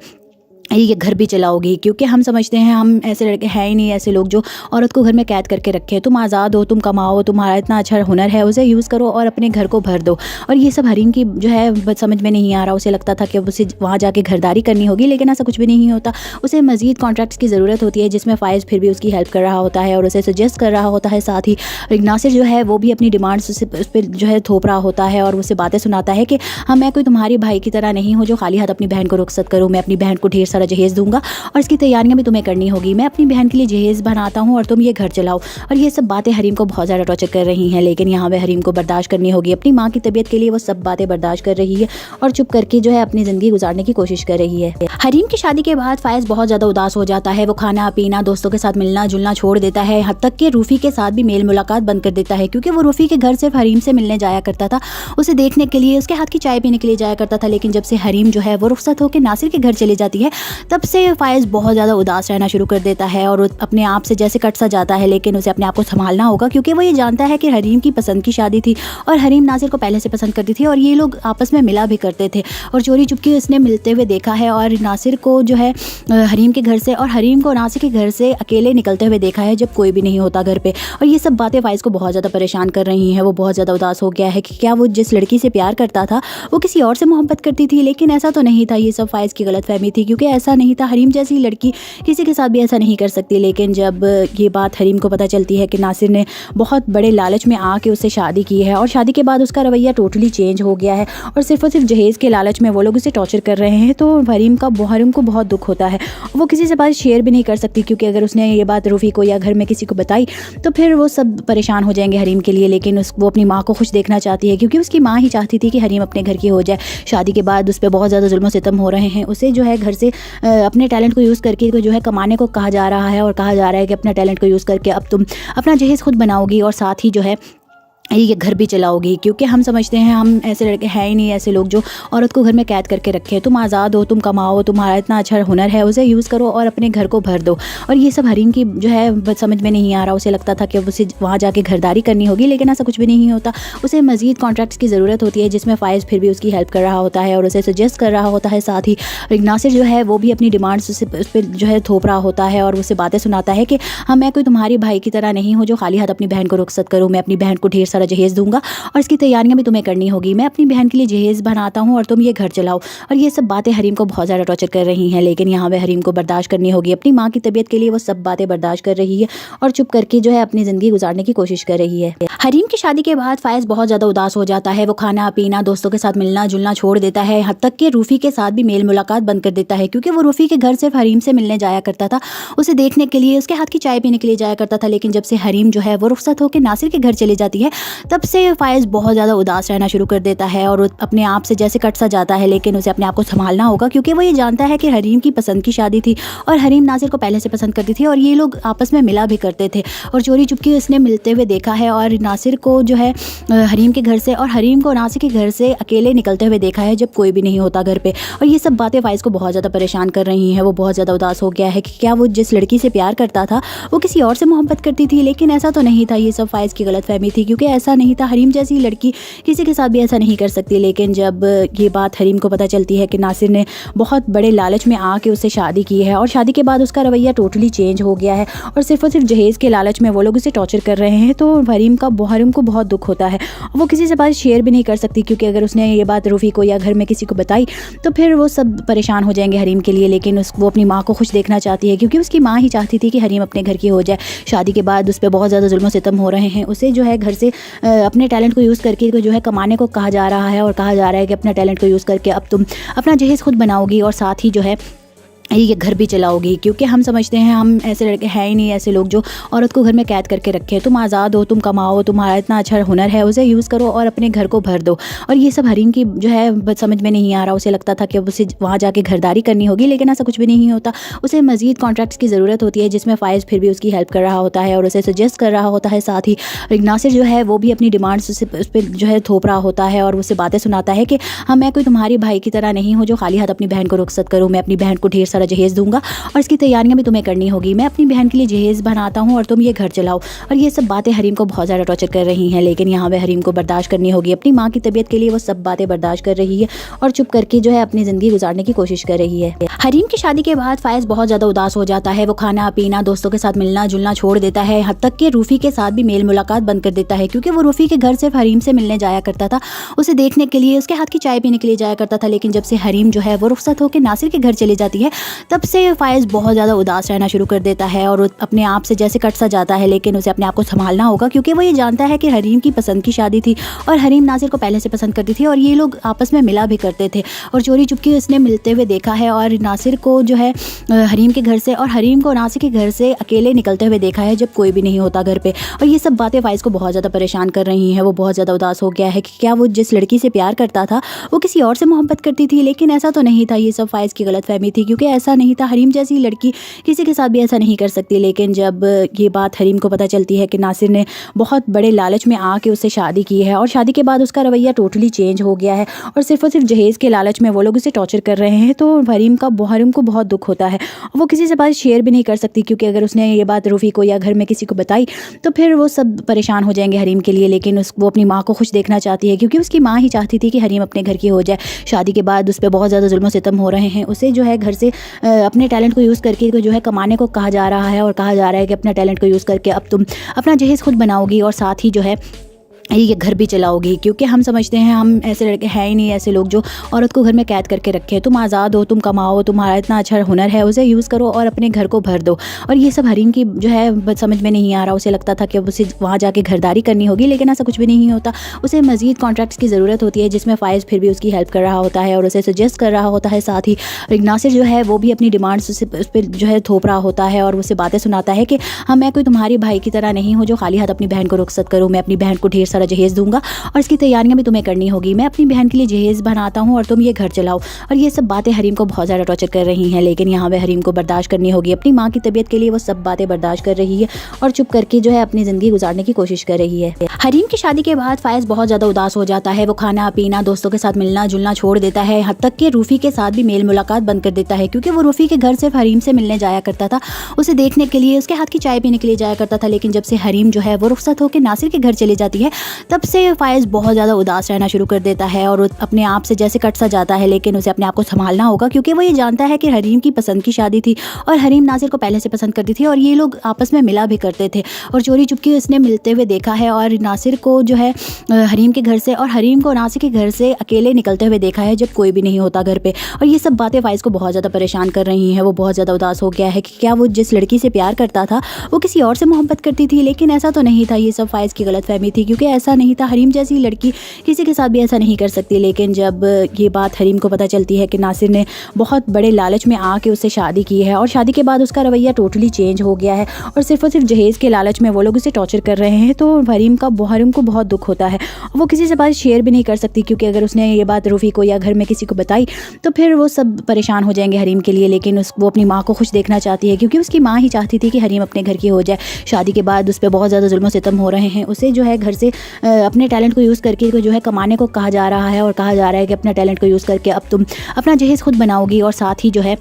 ये घर भी चलाओगी। क्योंकि हम समझते हैं, हम ऐसे लड़के हैं ही नहीं ऐसे लोग जो औरत को घर में कैद करके रखे। तुम आज़ाद हो, तुम कमाओ, तुम्हारा इतना अच्छा हुनर है, उसे यूज़ करो और अपने घर को भर दो। और ये सब हरीम की जो है समझ में नहीं आ रहा। उसे लगता था कि अब उसे वहाँ जाके घरदारी करनी होगी, लेकिन ऐसा कुछ भी नहीं होता। उसे मज़ीद कॉन्ट्रैक्ट्स की ज़रूरत होती है, जिसमें फ़ाइज़ फिर भी उसकी हेल्प कर रहा होता है और उसे सजेस्ट कर रहा होता है। साथ ही नासिर जो है वो भी अपनी डिमांड्स उस पर जो है थोप रहा होता है और उसे बातें सुनाता है कि मैं कोई तुम्हारी भाई की तरह नहीं हूँ जो खाली हाथ अपनी बहन को रुखसत करूँ। मैं अपनी बहन को ढेर सारा जहेज़ दूँगा और इसकी तैयारियां भी तुम्हें करनी होगी। मैं अपनी बहन के लिए जहेज़ बनाता हूँ और तुम ये घर चलाओ। और ये सब बातें हरीम को बहुत ज़्यादा टॉर्चर कर रही हैं, लेकिन यहाँ पे हरीम को बर्दाश्त करनी होगी। अपनी माँ की तबीयत के लिए वो सब बातें बर्दाश्त कर रही है और चुप करके जो है अपनी ज़िंदगी गुजारने की कोशिश कर रही है। हरीम की शादी के बाद फ़ायज़ बहुत ज़्यादा उदास हो जाता है। वो खाना पीना, दोस्तों के साथ मिलना जुलना छोड़ देता है। यहाँ तक कि रूफ़ी के साथ भी मेल मुलाकात बंद कर देता है, क्योंकि वो रूफ़ी के घर सिर्फ हरीम से मिलने जाया करता था, उसे देखने के लिए, उसके हाथ की चाय पीने के लिए जाया करता था। लेकिन जब से हरीम जो है वो रुखसत होकर नासिर के घर चली जाती है, तब से फ़ायज़ बहुत ज़्यादा उदास रहना शुरू कर देता है और अपने आप से जैसे कट सा जाता है। लेकिन उसे अपने आप को संभालना होगा, क्योंकि वो ये जानता है कि हरीम की पसंद की शादी थी और हरीम नासिर को पहले से पसंद करती थी और ये लोग आपस में मिला भी करते थे। और चोरी चुपके उसने मिलते हुए देखा है और नासिर को जो है हरीम के घर से और हरीम को नासिर के घर से अकेले निकलते हुए देखा है जब कोई भी नहीं होता घर पे। और ये सब बातें फ़ाइज़ को बहुत ज़्यादा परेशान कर रही हैं। वो बहुत ज़्यादा उदास हो गया है कि क्या वो जिस लड़की से प्यार करता था वो किसी और से मोहब्बत करती थी। लेकिन ऐसा तो नहीं था, ये सब फ़ाइज़ की गलतफहमी थी, क्योंकि ऐसा नहीं था। हरीम जैसी लड़की किसी के साथ भी ऐसा नहीं कर सकती। लेकिन जब ये बात हरीम को पता चलती है कि नासिर ने बहुत बड़े लालच में आके उससे शादी की है और शादी के बाद उसका रवैया टोटली चेंज हो गया है और सिर्फ जहेज़ के लालच में वो लोग उसे टॉर्चर कर रहे हैं, तो हरीम को बहुत दुख होता है। वो किसी से बात शेयर भी नहीं कर सकती, क्योंकि अगर उसने ये बात रूफ़ी को या घर में किसी को बताई तो फिर वो सब परेशान हो जाएंगे हरीम के लिए। लेकिन वो अपनी माँ को खुश देखना चाहती है, क्योंकि उसकी माँ ही चाहती थी कि हरीम अपने घर की हो जाए। शादी के बाद उस पर बहुत ज़्यादा जुल्म सितम हो रहे हैं। उसे जो है घर से अपने टैलेंट को यूज़ करके जो है कमाने को कहा जा रहा है और कहा जा रहा है कि अपना टैलेंट को यूज़ करके अब तुम अपना जहेज़ खुद बनाओगी और साथ ही जो है ये घर भी चलाओगी। क्योंकि हम समझते हैं, हम ऐसे लड़के हैं ही नहीं ऐसे लोग जो औरत को घर में कैद करके रखे। तुम आज़ाद हो, तुम कमाओ, तुम्हारा इतना अच्छा हुनर है, उसे यूज़ करो और अपने घर को भर दो। और ये सब हरीम की जो है समझ में नहीं आ रहा। उसे लगता था कि अब उसे वहाँ जाके घरदारी करनी होगी, लेकिन ऐसा कुछ भी नहीं होता। उसे मज़ीद कॉन्ट्रैक्ट्स की ज़रूरत होती है, जिसमें फ़ाइज़ फिर भी उसकी हेल्प कर रहा होता है और उसे सजेस्ट कर रहा होता है। साथ ही नासिर जो है वो भी अपनी डिमांड्स उस पर जो है थोप रहा होता है और उसे बातें सुनाता है कि मैं कोई तुम्हारी भाई की तरह नहीं हूँ जो खाली हाथ अपनी बहन को रुखसत करूँ। मैं अपनी बहन को ढेर सारा जहेज़ दूँगा और इसकी तैयारियां भी तुम्हें करनी होगी। मैं अपनी बहन के लिए जहेज़ बनाता हूँ और तुम ये घर चलाओ। और ये सब बातें हरीम को बहुत ज़्यादा टॉर्चर कर रही हैं, लेकिन यहाँ पे हरीम को बर्दाश्त करनी होगी। अपनी माँ की तबीयत के लिए वो सब बातें बर्दाश्त कर रही है और चुप करके जो है अपनी ज़िंदगी गुजारने की कोशिश कर रही है। हरीम की शादी के बाद फ़ायज़ बहुत ज़्यादा उदास हो जाता है। वो खाना पीना, दोस्तों के साथ मिलना जुलना छोड़ देता है। यहाँ तक कि रूफ़ी के साथ भी मेल मुलाकात बंद कर देता है, क्योंकि वो रूफ़ी के घर सिर्फ हरीम से मिलने जाया करता था, उसे देखने के लिए, उसके हाथ की चाय पीने के लिए जाया करता था। लेकिन जब से हरीम जो है वो रुखसत होकर नासिर के घर चली जाती है, तब से फ़ायज़ बहुत ज़्यादा उदास रहना शुरू कर देता है और अपने आप से जैसे कट सा जाता है। लेकिन उसे अपने आप को संभालना होगा, क्योंकि वो ये जानता है कि हरीम की पसंद की शादी थी और हरीम नासिर को पहले से पसंद करती थी और ये लोग आपस में मिला भी करते थे। और चोरी चुपके उसने मिलते हुए देखा है और नासिर को जो है हरीम के घर से और हरीम को नासिर के घर से अकेले निकलते हुए देखा है जब कोई भी नहीं होता घर पे। और ये सब बातें फ़ाइज़ को बहुत ज़्यादा परेशान कर रही हैं। वो बहुत ज़्यादा उदास हो गया है कि क्या वो जिस लड़की से प्यार करता था वो किसी और से मोहब्बत करती थी। लेकिन ऐसा तो नहीं था, ये सब फ़ाइज़ की गलतफहमी थी, क्योंकि ऐसा नहीं था। हरीम जैसी लड़की किसी के साथ भी ऐसा नहीं कर सकती। लेकिन जब ये बात हरीम को पता चलती है कि नासिर ने बहुत बड़े लालच में आके उससे शादी की है और शादी के बाद उसका रवैया टोटली चेंज हो गया है और सिर्फ जहेज़ के लालच में वो लोग उसे टॉर्चर कर रहे हैं, तो हरीम को बहुत दुख होता है। वो किसी से बात शेयर भी नहीं कर सकती, क्योंकि अगर उसने ये बात रूफ़ी को या घर में किसी को बताई तो फिर वो सब परेशान हो जाएंगे हरीम के लिए। लेकिन वो अपनी माँ को खुश देखना चाहती है, क्योंकि उसकी माँ ही चाहती थी कि हरीम अपने घर की हो जाए। शादी के बाद उस पर बहुत ज़्यादा जुल्म सितम हो रहे हैं। उसे जो है घर से अपने टैलेंट को यूज़ करके जो है कमाने को कहा जा रहा है और कहा जा रहा है कि अपना टैलेंट को यूज़ करके अब तुम अपना जहेज़ खुद बनाओगी और साथ ही जो है ये घर भी चलाओगी, क्योंकि हम समझते हैं हम ऐसे लड़के हैं ही नहीं, ऐसे लोग जो औरत को घर में कैद करके रखे। तुम आज़ाद हो, तुम कमाओ, तुम्हारा इतना अच्छा हुनर है, उसे यूज़ करो और अपने घर को भर दो। और ये सब हरीम की जो है समझ में नहीं आ रहा। उसे लगता था कि अब उसे वहाँ जाके घरदारी करनी होगी, लेकिन ऐसा कुछ भी नहीं होता। उसे मज़ीद कॉन्ट्रैक्ट्स की ज़रूरत होती है, जिसमें फ़ाइज़ फिर भी उसकी हेल्प कर रहा होता है और उसे सजेस्ट कर रहा होता है। साथ ही नासिर जो है वो भी अपनी डिमांड्स उस पर जो है थोप रहा होता है और उसे बातें सुनाता है कि मैं कोई तुम्हारी भाई की तरह नहीं हूँ जो खाली हाथ अपनी बहन को रुखसत करूँ। मैं अपनी बहन को ढेर सारा जहेज़ दूंगा और इसकी तैयारियां भी तुम्हें करनी होगी। मैं अपनी बहन के लिए जहेज़ बनाता हूँ और तुम ये घर चलाओ। और ये सब बातें हरीम को बहुत ज़्यादा टॉर्चर कर रही हैं, लेकिन यहाँ पे हरीम को बर्दाश्त करनी होगी। अपनी माँ की तबीयत के लिए वो सब बातें बर्दाश्त कर रही है और चुप करके जो है अपनी ज़िंदगी गुजारने की कोशिश कर रही है। हरीम की शादी के बाद फ़ायज़ बहुत ज़्यादा उदास हो जाता है। वो खाना पीना, दोस्तों के साथ मिलना जुलना छोड़ देता है। यहाँ तक कि रूफ़ी के साथ भी मेल मुलाकात बंद कर देता है, क्योंकि वो रूफ़ी के घर सिर्फ हरीम से मिलने जाया करता था, उसे देखने के लिए, उसके हाथ की चाय पीने के लिए जाया करता था। लेकिन जब से हरीम जो है वो रुखसत होकर नासिर के घर चली जाती है, तब से फ़ायज़ बहुत ज़्यादा उदास रहना शुरू कर देता है और अपने आप से जैसे कट सा जाता है। लेकिन उसे अपने आप को संभालना होगा, क्योंकि वो ये जानता है कि हरीम की पसंद की शादी थी और हरीम नासिर को पहले से पसंद करती थी और ये लोग आपस में मिला भी करते थे। और चोरी चुपके उसने मिलते हुए देखा है और नासिर को जो है हरीम के घर से और हरीम को नासिर के घर से अकेले निकलते हुए देखा है जब कोई भी नहीं होता घर पे। और ये सब बातें फ़ाइज़ को बहुत ज़्यादा परेशान कर रही हैं। वो बहुत ज़्यादा उदास हो गया है कि क्या वो जिस लड़की से प्यार करता था वो किसी और से मोहब्बत करती थी, लेकिन ऐसा तो नहीं था। ये सब फ़ाइज़ की गलतफहमी थी, क्योंकि ऐसा नहीं था। हरीम जैसी लड़की किसी के साथ भी ऐसा नहीं कर सकती। लेकिन जब ये बात हरीम को पता चलती है कि नासिर ने बहुत बड़े लालच में आके उससे शादी की है और शादी के बाद उसका रवैया टोटली चेंज हो गया है और सिर्फ जहेज़ के लालच में वो लोग उसे टॉर्चर कर रहे हैं, तो हरीम को बहुत दुख होता है। वो किसी से बात शेयर भी नहीं कर सकती, क्योंकि अगर उसने ये बात रूफ़ी को या घर में किसी को बताई तो फिर वो सब परेशान हो जाएंगे हरीम के लिए। लेकिन वो अपनी माँ को खुश देखना चाहती है, क्योंकि उसकी माँ ही चाहती थी कि हरीम अपने घर की हो जाए। शादी के बाद उस पर बहुत ज़्यादा जुल्म सितम हो रहे हैं। उसे जो है घर से अपने टैलेंट को यूज़ करके जो है कमाने को कहा जा रहा है और कहा जा रहा है कि अपना टैलेंट को यूज़ करके अब तुम अपना जहेज़ खुद बनाओगी और साथ ही जो है ये घर भी चलाओगी, क्योंकि हम समझते हैं हम ऐसे लड़के हैं ही नहीं, ऐसे लोग जो औरत को घर में कैद करके रखे। तुम आज़ाद हो, तुम कमाओ, तुम्हारा इतना अच्छा हुनर है, उसे यूज़ करो और अपने घर को भर दो। और ये सब हरीम की जो है समझ में नहीं आ रहा। उसे लगता था कि अब उसे वहाँ जाके घरदारी करनी होगी, लेकिन ऐसा कुछ भी नहीं होता। उसे मज़ीद कॉन्ट्रैक्ट्स की ज़रूरत होती है, जिसमें फ़ाइज़ फिर भी उसकी हेल्प कर रहा होता है और उसे सजेस्ट कर रहा होता है। साथ ही नासिर जो है वो भी अपनी डिमांड्स उस पर जो है थोप रहा होता है और उसे बातें सुनाता है कि मैं कोई तुम्हारी भाई की तरह नहीं हूँ जो खाली हाथ अपनी बहन को रुखसत करूँ। मैं अपनी बहन को ढेर सारा जहेज़ दूंगा और इसकी तैयारियां भी तुम्हें करनी होगी। मैं अपनी बहन के लिए जहेज़ बनाता हूँ और तुम ये घर चलाओ। और ये सब बातें हरीम को बहुत ज़्यादा टॉर्चर कर रही हैं, लेकिन यहाँ पे हरीम को बर्दाश्त करनी होगी। अपनी माँ की तबीयत के लिए वो सब बातें बर्दाश्त कर रही है और चुप करके जो है अपनी ज़िंदगी गुजारने की कोशिश कर रही है। हरीम की शादी के बाद फ़ायज़ बहुत ज़्यादा उदास हो जाता है। वो खाना पीना, दोस्तों के साथ मिलना जुलना छोड़ देता है। यहाँ तक कि रूफ़ी के साथ भी मेल मुलाकात बंद कर देता है, क्योंकि वो रूफ़ी के घर सिर्फ हरीम से मिलने जाया करता था, उसे देखने के लिए, उसके हाथ की चाय पीने के लिए जाया करता था। लेकिन जब से हरीम जो है वो रुखसत होकर नासिर के घर चली जाती है, तब से फ़ायज़ बहुत ज़्यादा उदास रहना शुरू कर देता है और अपने आप से जैसे कट सा जाता है। लेकिन उसे अपने आप को संभालना होगा, क्योंकि वो ये जानता है कि हरीम की पसंद की शादी थी और हरीम नासिर को पहले से पसंद करती थी और ये लोग आपस में मिला भी करते थे। और चोरी चुपके उसने मिलते हुए देखा है और नासिर को जो है हरीम के घर से और हरीम को नासिर के घर से अकेले निकलते हुए देखा है जब कोई भी नहीं होता घर पे। और ये सब बातें फ़ाइज़ को बहुत ज़्यादा परेशान कर रही हैं। वो बहुत ज़्यादा उदास हो गया है कि क्या वो जिस लड़की से प्यार करता था वो किसी और से मोहब्बत करती थी, लेकिन ऐसा तो नहीं था। ये सब फ़ाइज़ की गलतफहमी थी, क्योंकि ऐसा नहीं था। हरीम जैसी लड़की किसी के साथ भी ऐसा नहीं कर सकती। लेकिन जब ये बात हरीम को पता चलती है कि नासिर ने बहुत बड़े लालच में आके उससे शादी की है और शादी के बाद उसका रवैया टोटली चेंज हो गया है और सिर्फ जहेज़ के लालच में वो लोग उसे टॉर्चर कर रहे हैं, तो हरीम को बहुत दुख होता है। वो किसी से बात शेयर भी नहीं कर सकती, क्योंकि अगर उसने ये बात रूफ़ी को या घर में किसी को बताई तो फिर वो सब परेशान हो जाएंगे हरीम के लिए। लेकिन वो अपनी माँ को खुश देखना चाहती है, क्योंकि उसकी माँ ही चाहती थी कि हरीम अपने घर की हो जाए। शादी के बाद उस पर बहुत ज़्यादा जुल्म सितम हो रहे हैं। उसे जो है घर से अपने टैलेंट को यूज़ करके जो है कमाने को कहा जा रहा है और कहा जा रहा है कि अपना टैलेंट को यूज़ करके अब तुम अपना जहेज़ खुद बनाओगी और साथ ही जो है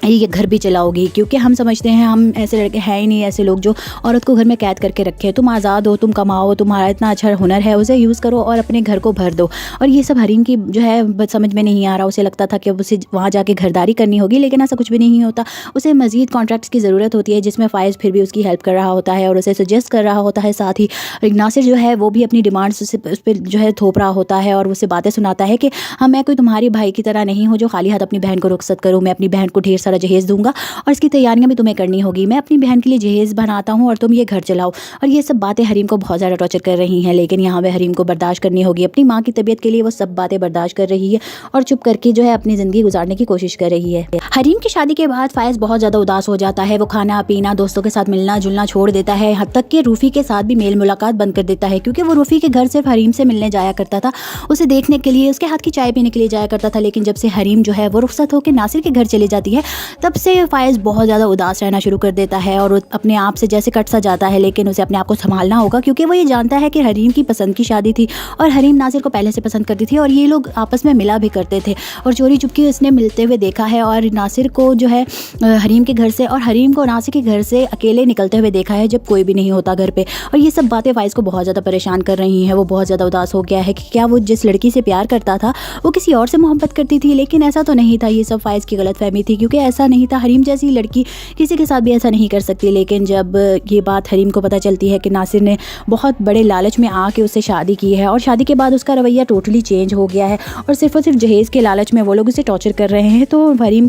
ये घर भी चलाओगी, क्योंकि हम समझते हैं हम ऐसे लड़के हैं ही नहीं, ऐसे लोग जो औरत को घर में कैद करके रखे। तुम आज़ाद हो, तुम कमाओ, तुम्हारा इतना अच्छा हुनर है, उसे यूज़ करो और अपने घर को भर दो। और ये सब हरीम की जो है समझ में नहीं आ रहा। उसे लगता था कि अब उसे वहाँ जाके घरदारी करनी होगी, लेकिन ऐसा कुछ भी नहीं होता। उसे मज़ीद कॉन्ट्रैक्ट्स की ज़रूरत होती है, जिसमें फ़ाइज़ फिर भी उसकी हेल्प कर रहा होता है और उसे सजेस्ट कर रहा होता है। साथ ही नासिर जो है वो भी अपनी डिमांड्स उस पर जो है थोप रहा होता है और उसे बातें सुनाता है कि मैं कोई तुम्हारी भाई की तरह नहीं हूँ जो खाली हाथ अपनी बहन को रुखसत करूँ। मैं अपनी बहन को ढेर सारा जहेज़ दूंगा और इसकी तैयारियां भी तुम्हें करनी होगी। मैं अपनी बहन के लिए जहेज़ बनाता हूँ और तुम ये घर चलाओ। और ये सब बातें हरीम को बहुत ज़्यादा टॉर्चर कर रही हैं, लेकिन यहाँ पे हरीम को बर्दाश्त करनी होगी। अपनी माँ की तबीयत के लिए वो सब बातें बर्दाश्त कर रही है और चुप करके जो है अपनी ज़िंदगी गुजारने की कोशिश कर रही है। हरीम की शादी के बाद फायज़ बहुत ज़्यादा उदास हो जाता है। वो खाना पीना, दोस्तों के साथ मिलना जुलना छोड़ देता है। यहाँ तक कि रूफ़ी के साथ भी मेल मुलाकात बंद कर देता है, क्योंकि वो रूफ़ी के घर सिर्फ हरीम से मिलने जाया करता था, उसे देखने के लिए, उसके हाथ की चाय पीने के लिए जाया करता था। लेकिन जब से हरीम जो है वो रुखसत होकर नासिर के घर चली जाती है, तब से फायज़ बहुत ज़्यादा उदास रहना शुरू कर देता है और अपने आप से जैसे कट सा जाता है। लेकिन उसे अपने आप को संभालना होगा, क्योंकि वो ये जानता है कि हरीम की पसंद की शादी थी और हरीम नासिर को पहले से पसंद करती थी और ये लोग आपस में मिला भी करते थे। और चोरी चुपके उसने मिलते हुए देखा है और नासिर को जो है हरीम के घर से और हरीम को नासिर के घर से अकेले निकलते हुए देखा है जब कोई भी नहीं होता घर पे। और ये सब बातें फायज़ को बहुत ज़्यादा परेशान कर रही हैं। वो बहुत ज़्यादा उदास हो गया है कि क्या वो जिस लड़की से प्यार करता था वो किसी और से मोहब्बत करती थी, लेकिन ऐसा तो नहीं था। ये सब फायज़ की गलतफहमी थी, क्योंकि ऐसा नहीं था। हरीम जैसी लड़की किसी के साथ भी ऐसा नहीं कर सकती। लेकिन जब ये बात हरीम को पता चलती है कि नासिर ने बहुत बड़े लालच में आके उससे शादी की है और शादी के बाद उसका रवैया टोटली चेंज हो गया है और सिर्फ जहेज़ के लालच में वो लोग उसे टॉर्चर कर रहे हैं, तो हरीम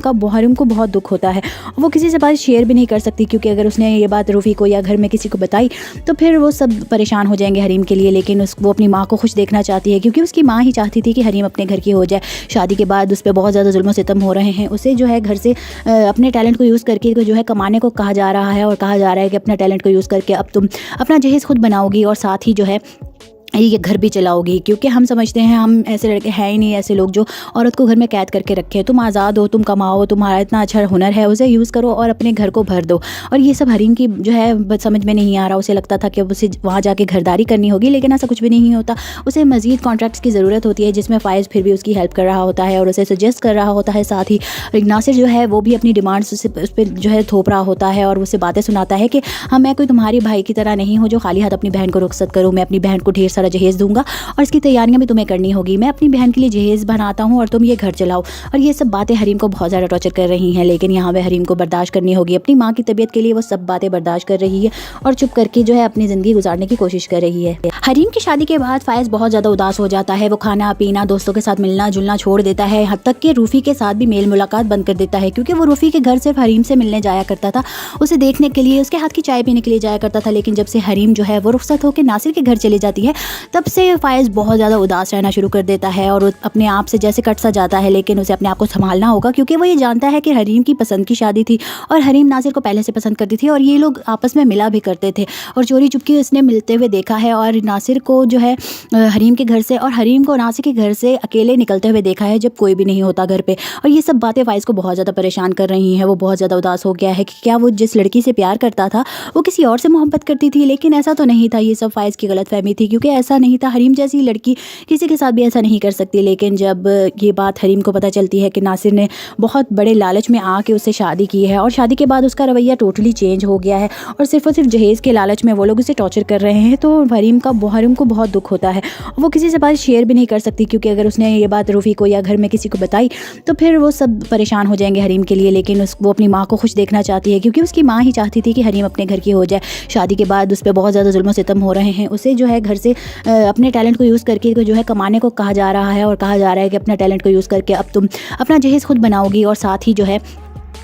को बहुत दुख होता है। वो किसी से बात शेयर भी नहीं कर सकती, क्योंकि अगर उसने ये बात रूफ़ी को या घर में किसी को बताई तो फिर वो सब परेशान हो जाएंगे हरीम के लिए। लेकिन वो अपनी माँ को खुश देखना चाहती है, क्योंकि उसकी माँ ही चाहती थी कि हरीम अपने घर की हो जाए। शादी के बाद उस पर बहुत ज़्यादा जुल्म सितम हो रहे हैं। उसे जो है घर से अपने टैलेंट को यूज़ करके जो है कमाने को कहा जा रहा है और कहा जा रहा है कि अपना टैलेंट को यूज़ करके अब तुम अपना जहेज़ खुद बनाओगी और साथ ही जो है ये घर भी चलाओगी। क्योंकि हम समझते हैं, हम ऐसे लड़के हैं ही नहीं ऐसे लोग जो औरत को घर में कैद करके रखे। तुम आज़ाद हो, तुम कमाओ, तुम्हारा इतना अच्छा हुनर है, उसे यूज़ करो और अपने घर को भर दो। और ये सब हरीम की जो है समझ में नहीं आ रहा। उसे लगता था कि अब उसे वहाँ जाके घरदारी करनी होगी, लेकिन ऐसा कुछ भी नहीं होता। उसे मज़ीद कॉन्ट्रैक्ट्स की ज़रूरत होती है, जिसमें फ़ायज़ फिर भी उसकी हेल्प कर रहा होता है और उसे सजेस्ट कर रहा होता है। साथ ही नासिर जो है वो भी अपनी डिमांड्स उस पर जो है थोप रहा होता है और उसे बातें सुनाता है कि हाँ, मैं कोई तुम्हारी भाई की तरह नहीं हूँ जो खाली हाथ अपनी बहन को रुखसत करूँ। मैं अपनी बहन को ढेर सारा जहेज़ दूंगा और इसकी तैयारियां भी तुम्हें करनी होगी। मैं अपनी बहन के लिए जहेज़ बनाता हूँ और तुम ये घर चलाओ। और ये सब बातें हरीम को बहुत ज़्यादा टॉर्चर कर रही हैं, लेकिन यहाँ पे हरीम को बर्दाश्त करनी होगी। अपनी माँ की तबीयत के लिए वो सब बातें बर्दाश्त कर रही है और चुप करके जो है अपनी ज़िंदगी गुजारने की कोशिश कर रही है। हरीम की शादी के बाद फायज़ बहुत ज़्यादा उदास हो जाता है। वो खाना पीना, दोस्तों के साथ मिलना जुलना छोड़ देता है। यहाँ तक कि रूफ़ी के साथ भी मेल मुलाकात बंद कर देता है, क्योंकि वो रूफ़ी के घर सिर्फ हरीम से मिलने जाया करता था, उसे देखने के लिए, उसके हाथ की चाय पीने के लिए जाया करता था। लेकिन जब से हरीम जो है वो रुखसत होकर नासिर के घर चली जाती है, तब से फायज़ बहुत ज़्यादा उदास रहना शुरू कर देता है और अपने आप से जैसे कट सा जाता है। लेकिन उसे अपने आप को संभालना होगा, क्योंकि वो ये जानता है कि हरीम की पसंद की शादी थी और हरीम नासिर को पहले से पसंद करती थी और ये लोग आपस में मिला भी करते थे। और चोरी चुपके उसने मिलते हुए देखा है और नासिर को जो है हरीम के घर से और हरीम को नासिर के घर से अकेले निकलते हुए देखा है जब कोई भी नहीं होता घर पे। और ये सब बातें फायज़ को बहुत ज़्यादा परेशान कर रही हैं। वो बहुत ज़्यादा उदास हो गया है कि क्या वो जिस लड़की से प्यार करता था वो किसी और से मोहब्बत करती थी, लेकिन ऐसा तो नहीं था। ये सब फायज़ की गलतफहमी थी, क्योंकि ऐसा नहीं था। हरीम जैसी लड़की किसी के साथ भी ऐसा नहीं कर सकती। लेकिन जब ये बात हरीम को पता चलती है कि नासिर ने बहुत बड़े लालच में आके उससे शादी की है और शादी के बाद उसका रवैया टोटली चेंज हो गया है और सिर्फ जहेज़ के लालच में वो लोग उसे टॉर्चर कर रहे हैं, तो हरीम को बहुत दुख होता है। वो किसी से बात शेयर भी नहीं कर सकती, क्योंकि अगर उसने ये बात रूफ़ी को या घर में किसी को बताई तो फिर वो सब परेशान हो जाएंगे हरीम के लिए। लेकिन वो अपनी माँ को खुश देखना चाहती है, क्योंकि उसकी माँ ही चाहती थी कि हरीम अपने घर की हो जाए। शादी के बाद उस पर बहुत ज़्यादा जुल्म सितम हो रहे हैं। उसे जो है घर से अपने टैलेंट को यूज़ करके जो है कमाने को कहा जा रहा है और कहा जा रहा है कि अपना टैलेंट को यूज़ करके अब तुम अपना जहेज़ खुद बनाओगी और साथ ही जो है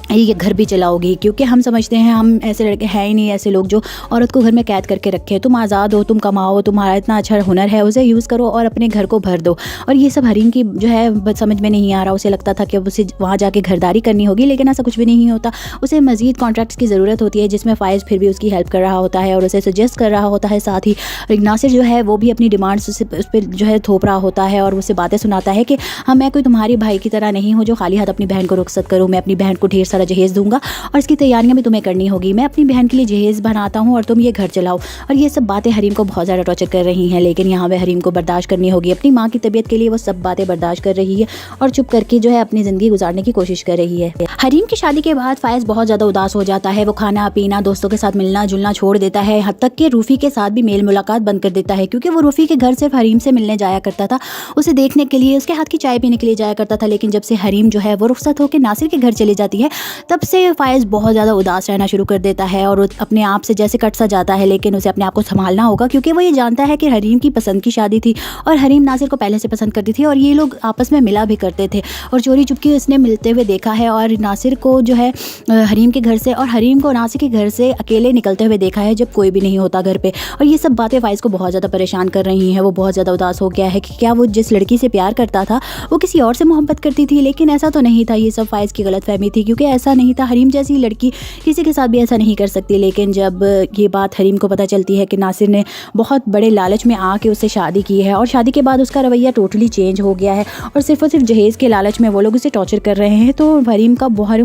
ये घर भी चलाओगी। क्योंकि हम समझते हैं, हम ऐसे लड़के हैं ही नहीं ऐसे लोग जो औरत को घर में कैद करके रखे। तुम आज़ाद हो, तुम कमाओ, तुम्हारा इतना अच्छा हुनर है, उसे यूज़ करो और अपने घर को भर दो। और ये सब हरीम की जो है समझ में नहीं आ रहा। उसे लगता था कि अब उसे वहाँ जाके घरदारी करनी होगी, लेकिन ऐसा कुछ भी नहीं होता। उसे मज़ीद कॉन्ट्रैक्ट्स की ज़रूरत होती है, जिसमें फ़ायज़ फिर भी उसकी हेल्प कर रहा होता है और उसे सजेस्ट कर रहा होता है। साथ ही नासिर जो है वो भी अपनी डिमांड्स उस पर जो है थोप रहा होता है और उसे बातें सुनाता है कि हाँ, मैं कोई तुम्हारी भाई की तरह नहीं हूँ जो खाली हाथ अपनी बहन को रुखसत करूँ। मैं अपनी बहन को ढेर सारा जहेज़ दूंगा और इसकी तैयारियां भी तुम्हें करनी होगी। मैं अपनी बहन के लिए जहेज़ बनाता हूँ और तुम ये घर चलाओ। और ये सब बातें हरीम को बहुत ज़्यादा टॉर्चर कर रही हैं, लेकिन यहाँ पे हरीम को बर्दाश्त करनी होगी। अपनी माँ की तबीयत के लिए वो सब बातें बर्दाश्त कर रही है और चुप करके जो है अपनी ज़िंदगी गुजारने की कोशिश कर रही है। हरीम की शादी के बाद फायज़ बहुत ज़्यादा उदास हो जाता है। वो खाना पीना, दोस्तों के साथ मिलना जुलना छोड़ देता है। यहाँ तक कि रूफ़ी के साथ भी मेल मुलाकात बंद कर देता है, क्योंकि वो रूफ़ी के घर सिर्फ हरीम से मिलने जाया करता था, उसे देखने के लिए, उसके हाथ की चाय पीने के लिए जाया करता था। लेकिन जब से हरीम जो है वो रुखसत होकर नासिर के घर चली जाती है, तब से फ़ाइज़ बहुत ज़्यादा उदास रहना शुरू कर देता है और वो अपने आप से जैसे कट सा जाता है, लेकिन उसे अपने आप को संभालना होगा क्योंकि वो ये जानता है कि हरीम की पसंद की शादी थी और हरीम नासिर को पहले से पसंद करती थी और ये लोग आपस में मिला भी करते थे और चोरी चुपके उसने मिलते हुए देखा है और नासिर को जो है हरीम के घर से और हरीम को नासिर के घर से अकेले निकलते हुए देखा है जब कोई भी नहीं होता घर पे। और ये सब बातें फ़ाइज़ को बहुत ज़्यादा परेशान कर रही हैं। वो बहुत ज़्यादा उदास हो गया है कि क्या वो जिस लड़की से प्यार करता था वो किसी और से मोहब्बत करती थी, लेकिन ऐसा तो नहीं था। ये सब फ़ाइज़ की गलतफहमी थी क्योंकि ऐसा नहीं था। हरीम जैसी लड़की किसी के साथ भी ऐसा नहीं कर सकती। लेकिन जब ये बात हरीम को पता चलती है कि नासिर ने बहुत बड़े लालच में आके उससे शादी की है और शादी के बाद उसका रवैया टोटली चेंज हो गया है और सिर्फ जहेज़ के लालच में वो लोग उसे टॉर्चर कर रहे हैं, तो हरीम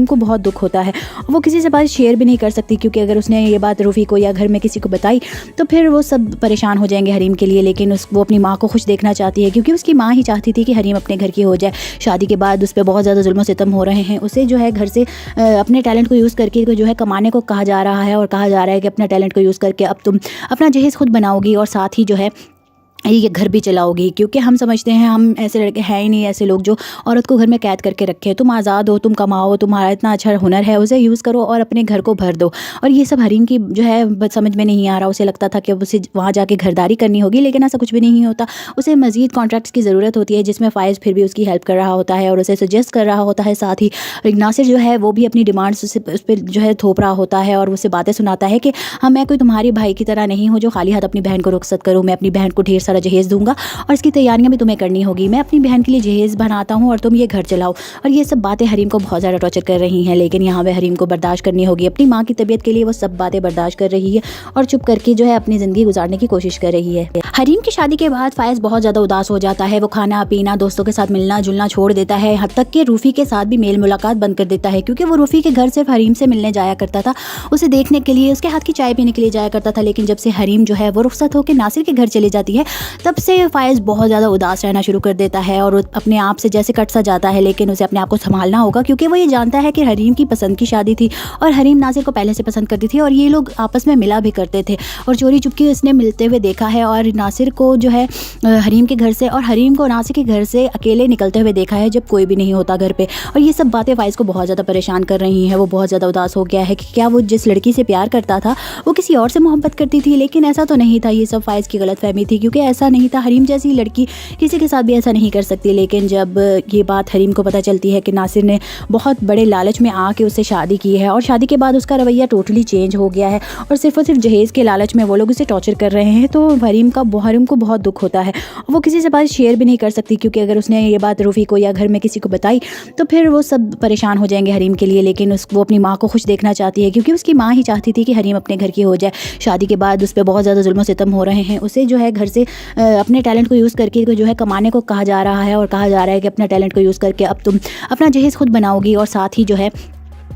को बहुत दुख होता है। वो किसी से बात शेयर भी नहीं कर सकती क्योंकि अगर उसने ये बात रूफ़ी को या घर में किसी को बताई तो फिर वो सब परेशान हो जाएंगे हरीम के लिए। लेकिन वो अपनी माँ को खुश देखना चाहती है क्योंकि उसकी माँ ही चाहती थी कि हरीम अपने घर की हो जाए। शादी के बाद उस पर बहुत ज़्यादा जुल्म सितम हो रहे हैं। उसे जो है घर से अपने टैलेंट को यूज़ करके जो है कमाने को कहा जा रहा है और कहा जा रहा है कि अपना टैलेंट को यूज़ करके अब तुम अपना जहेज़ खुद बनाओगी और साथ ही जो है ये घर भी चलाओगी। क्योंकि हम समझते हैं, हम ऐसे लड़के हैं ही नहीं ऐसे लोग जो औरत को घर में कैद करके रखे। तुम आज़ाद हो, तुम कमाओ, तुम्हारा इतना अच्छा हुनर है, उसे यूज़ करो और अपने घर को भर दो। और ये सब हरीम की जो है समझ में नहीं आ रहा। उसे लगता था कि अब उसे वहाँ जाके घरदारी करनी होगी, लेकिन ऐसा कुछ भी नहीं होता। उसे मज़ीद कॉन्ट्रैक्ट्स की ज़रूरत होती है जिसमें फ़ाइज़ फिर भी उसकी हेल्प कर रहा होता है और उसे सजेस्ट कर रहा होता है। साथ ही नासिर जो है वो भी अपनी डिमांड्स उस पर जो है थोप रहा होता है और उसे बातें सुनाता है कि मैं कोई तुम्हारी भाई की तरह नहीं हूँ जो खाली हाथ अपनी बहन को रुखसत करूँ। मैं अपनी बहन को ढेर सारा जहेज़ दूँगा और इसकी तैयारियां भी तुम्हें करनी होगी। मैं अपनी बहन के लिए जहेज़ बनाता हूँ और तुम ये घर चलाओ। और ये सब बातें हरीम को बहुत ज़्यादा टॉर्चर कर रही हैं, लेकिन यहाँ पे हरीम को बर्दाश्त करनी होगी। अपनी माँ की तबीयत के लिए वो सब बातें बर्दाश्त कर रही है और चुप करके जो है अपनी ज़िंदगी गुजारने की कोशिश कर रही है। हरीम की शादी के बाद फ़ाइज़ बहुत ज़्यादा उदास हो जाता है। वो खाना पीना, दोस्तों के साथ मिलना जुलना छोड़ देता है। यहाँ तक कि रूफ़ी के साथ भी मेल मुलाकात बंद कर देता है क्योंकि वो रूफ़ी के घर सिर्फ हरीम से मिलने जाया करता था, उसे देखने के लिए, उसके हाथ की चाय पीने के लिए जाया करता था। लेकिन जब से हरीम जो है वो रुखसत होकर नासिर के घर चली जाती है तब से फ़ाइज़ बहुत ज़्यादा उदास रहना शुरू कर देता है और अपने आप से जैसे कट सा जाता है। लेकिन उसे अपने आप को संभालना होगा क्योंकि वो ये जानता है कि हरीम की पसंद की शादी थी और हरीम नासिर को पहले से पसंद करती थी और ये लोग आपस में मिला भी करते थे और चोरी चुपके उसने मिलते हुए देखा है और नासिर को जो है हरीम के घर से और हरीम को नासिर के घर से अकेले निकलते हुए देखा है जब कोई भी नहीं होता घर पे। और ये सब बातें फ़ाइज़ को बहुत ज़्यादा परेशान कर रही हैं। वो बहुत ज़्यादा उदास हो गया है कि क्या वो जिस लड़की से प्यार करता था वो किसी और से मोहब्बत करती थी, लेकिन ऐसा तो नहीं था। ये सब फ़ाइज़ की गलतफहमी थी क्योंकि ऐसा नहीं था। हरीम जैसी लड़की किसी के साथ भी ऐसा नहीं कर सकती। लेकिन जब ये बात हरीम को पता चलती है कि नासिर ने बहुत बड़े लालच में आके उससे शादी की है और शादी के बाद उसका रवैया टोटली चेंज हो गया है और सिर्फ जहेज़ के लालच में वो लोग उसे टॉर्चर कर रहे हैं, तो हरीम को बहुत दुख होता है। वो किसी से बात शेयर भी नहीं कर सकती क्योंकि अगर उसने ये बात रूफ़ी को या घर में किसी को बताई तो फिर वो सब परेशान हो जाएंगे हरीम के लिए। लेकिन वो अपनी माँ को खुश देखना चाहती है क्योंकि उसकी माँ ही चाहती थी कि हरीम अपने घर की हो जाए। शादी के बाद उस पर बहुत ज़्यादा जुल्म सितम हो रहे हैं। उसे जो है घर से अपने टैलेंट को यूज़ करके जो है कमाने को कहा जा रहा है और कहा जा रहा है कि अपना टैलेंट को यूज़ करके अब तुम अपना जहेज़ खुद बनाओगी और साथ ही जो है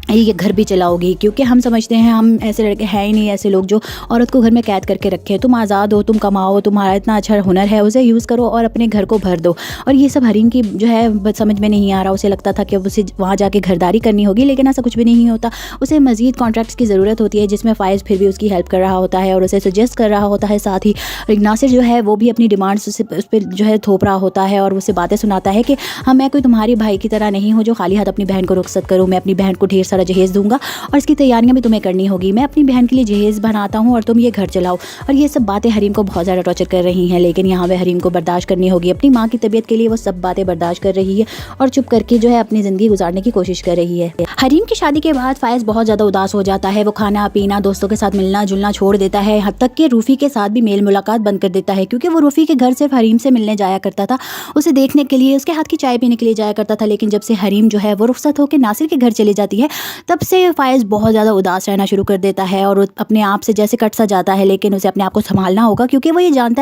ये घर भी चलाओगी। क्योंकि हम समझते हैं, हम ऐसे लड़के हैं ही नहीं ऐसे लोग जो औरत को घर में कैद करके रखे। तुम आज़ाद हो, तुम कमाओ, तुम्हारा इतना अच्छा हुनर है, उसे यूज़ करो और अपने घर को भर दो। और ये सब हरीम की जो है समझ में नहीं आ रहा। उसे लगता था कि अब उसे वहाँ जाके घरदारी करनी होगी, लेकिन ऐसा कुछ भी नहीं होता। उसे मज़ीद कॉन्ट्रैक्ट्स की ज़रूरत होती है जिसमें फ़ाइज़ फिर भी उसकी हेल्प कर रहा होता है और उसे सजेस्ट कर रहा होता है। साथ ही नासिर जो है वो भी अपनी डिमांड्स उस पर जो है थोप रहा होता है और उसे बातें सुनाता है कि मैं कोई तुम्हारी भाई की तरह नहीं हूँ जो खाली हाथ अपनी बहन को रुखसत करूँ। मैं अपनी बहन को ढेर सारा जहेज़ दूँगा और इसकी तैयारियां भी तुम्हें करनी होगी। मैं अपनी बहन के लिए जहेज़ बनाता हूँ और तुम ये घर चलाओ। और ये सब बातें हरीम को बहुत ज़्यादा टॉर्चर कर रही हैं, लेकिन यहाँ पे हरीम को बर्दाश्त करनी होगी। अपनी माँ की तबीयत के लिए वो सब बातें बर्दाश्त कर रही है और चुप करके जो है अपनी ज़िंदगी गुजारने की कोशिश कर रही है। हरीम की शादी के बाद फ़ाइज़ बहुत ज़्यादा उदास हो जाता है। वो खाना पीना, दोस्तों के साथ मिलना जुलना छोड़ देता है। यहाँ तक कि रूफ़ी के साथ भी मेल मुलाकात बंद कर देता है क्योंकि वो रूफ़ी के घर सिर्फ हरीम से मिलने जाया करता था, उसे देखने के लिए, उसके हाथ की चाय पीने के लिए जाया करता था। लेकिन जब से हरीम जो है वो रुखसत होकर नासिर के घर चली जाती है तब से फ़ाइज़ बहुत ज़्यादा उदास रहना शुरू कर देता है और अपने आप से जैसे कट सा जाता है। लेकिन उसे अपने आप को संभालना होगा क्योंकि वो ये जानता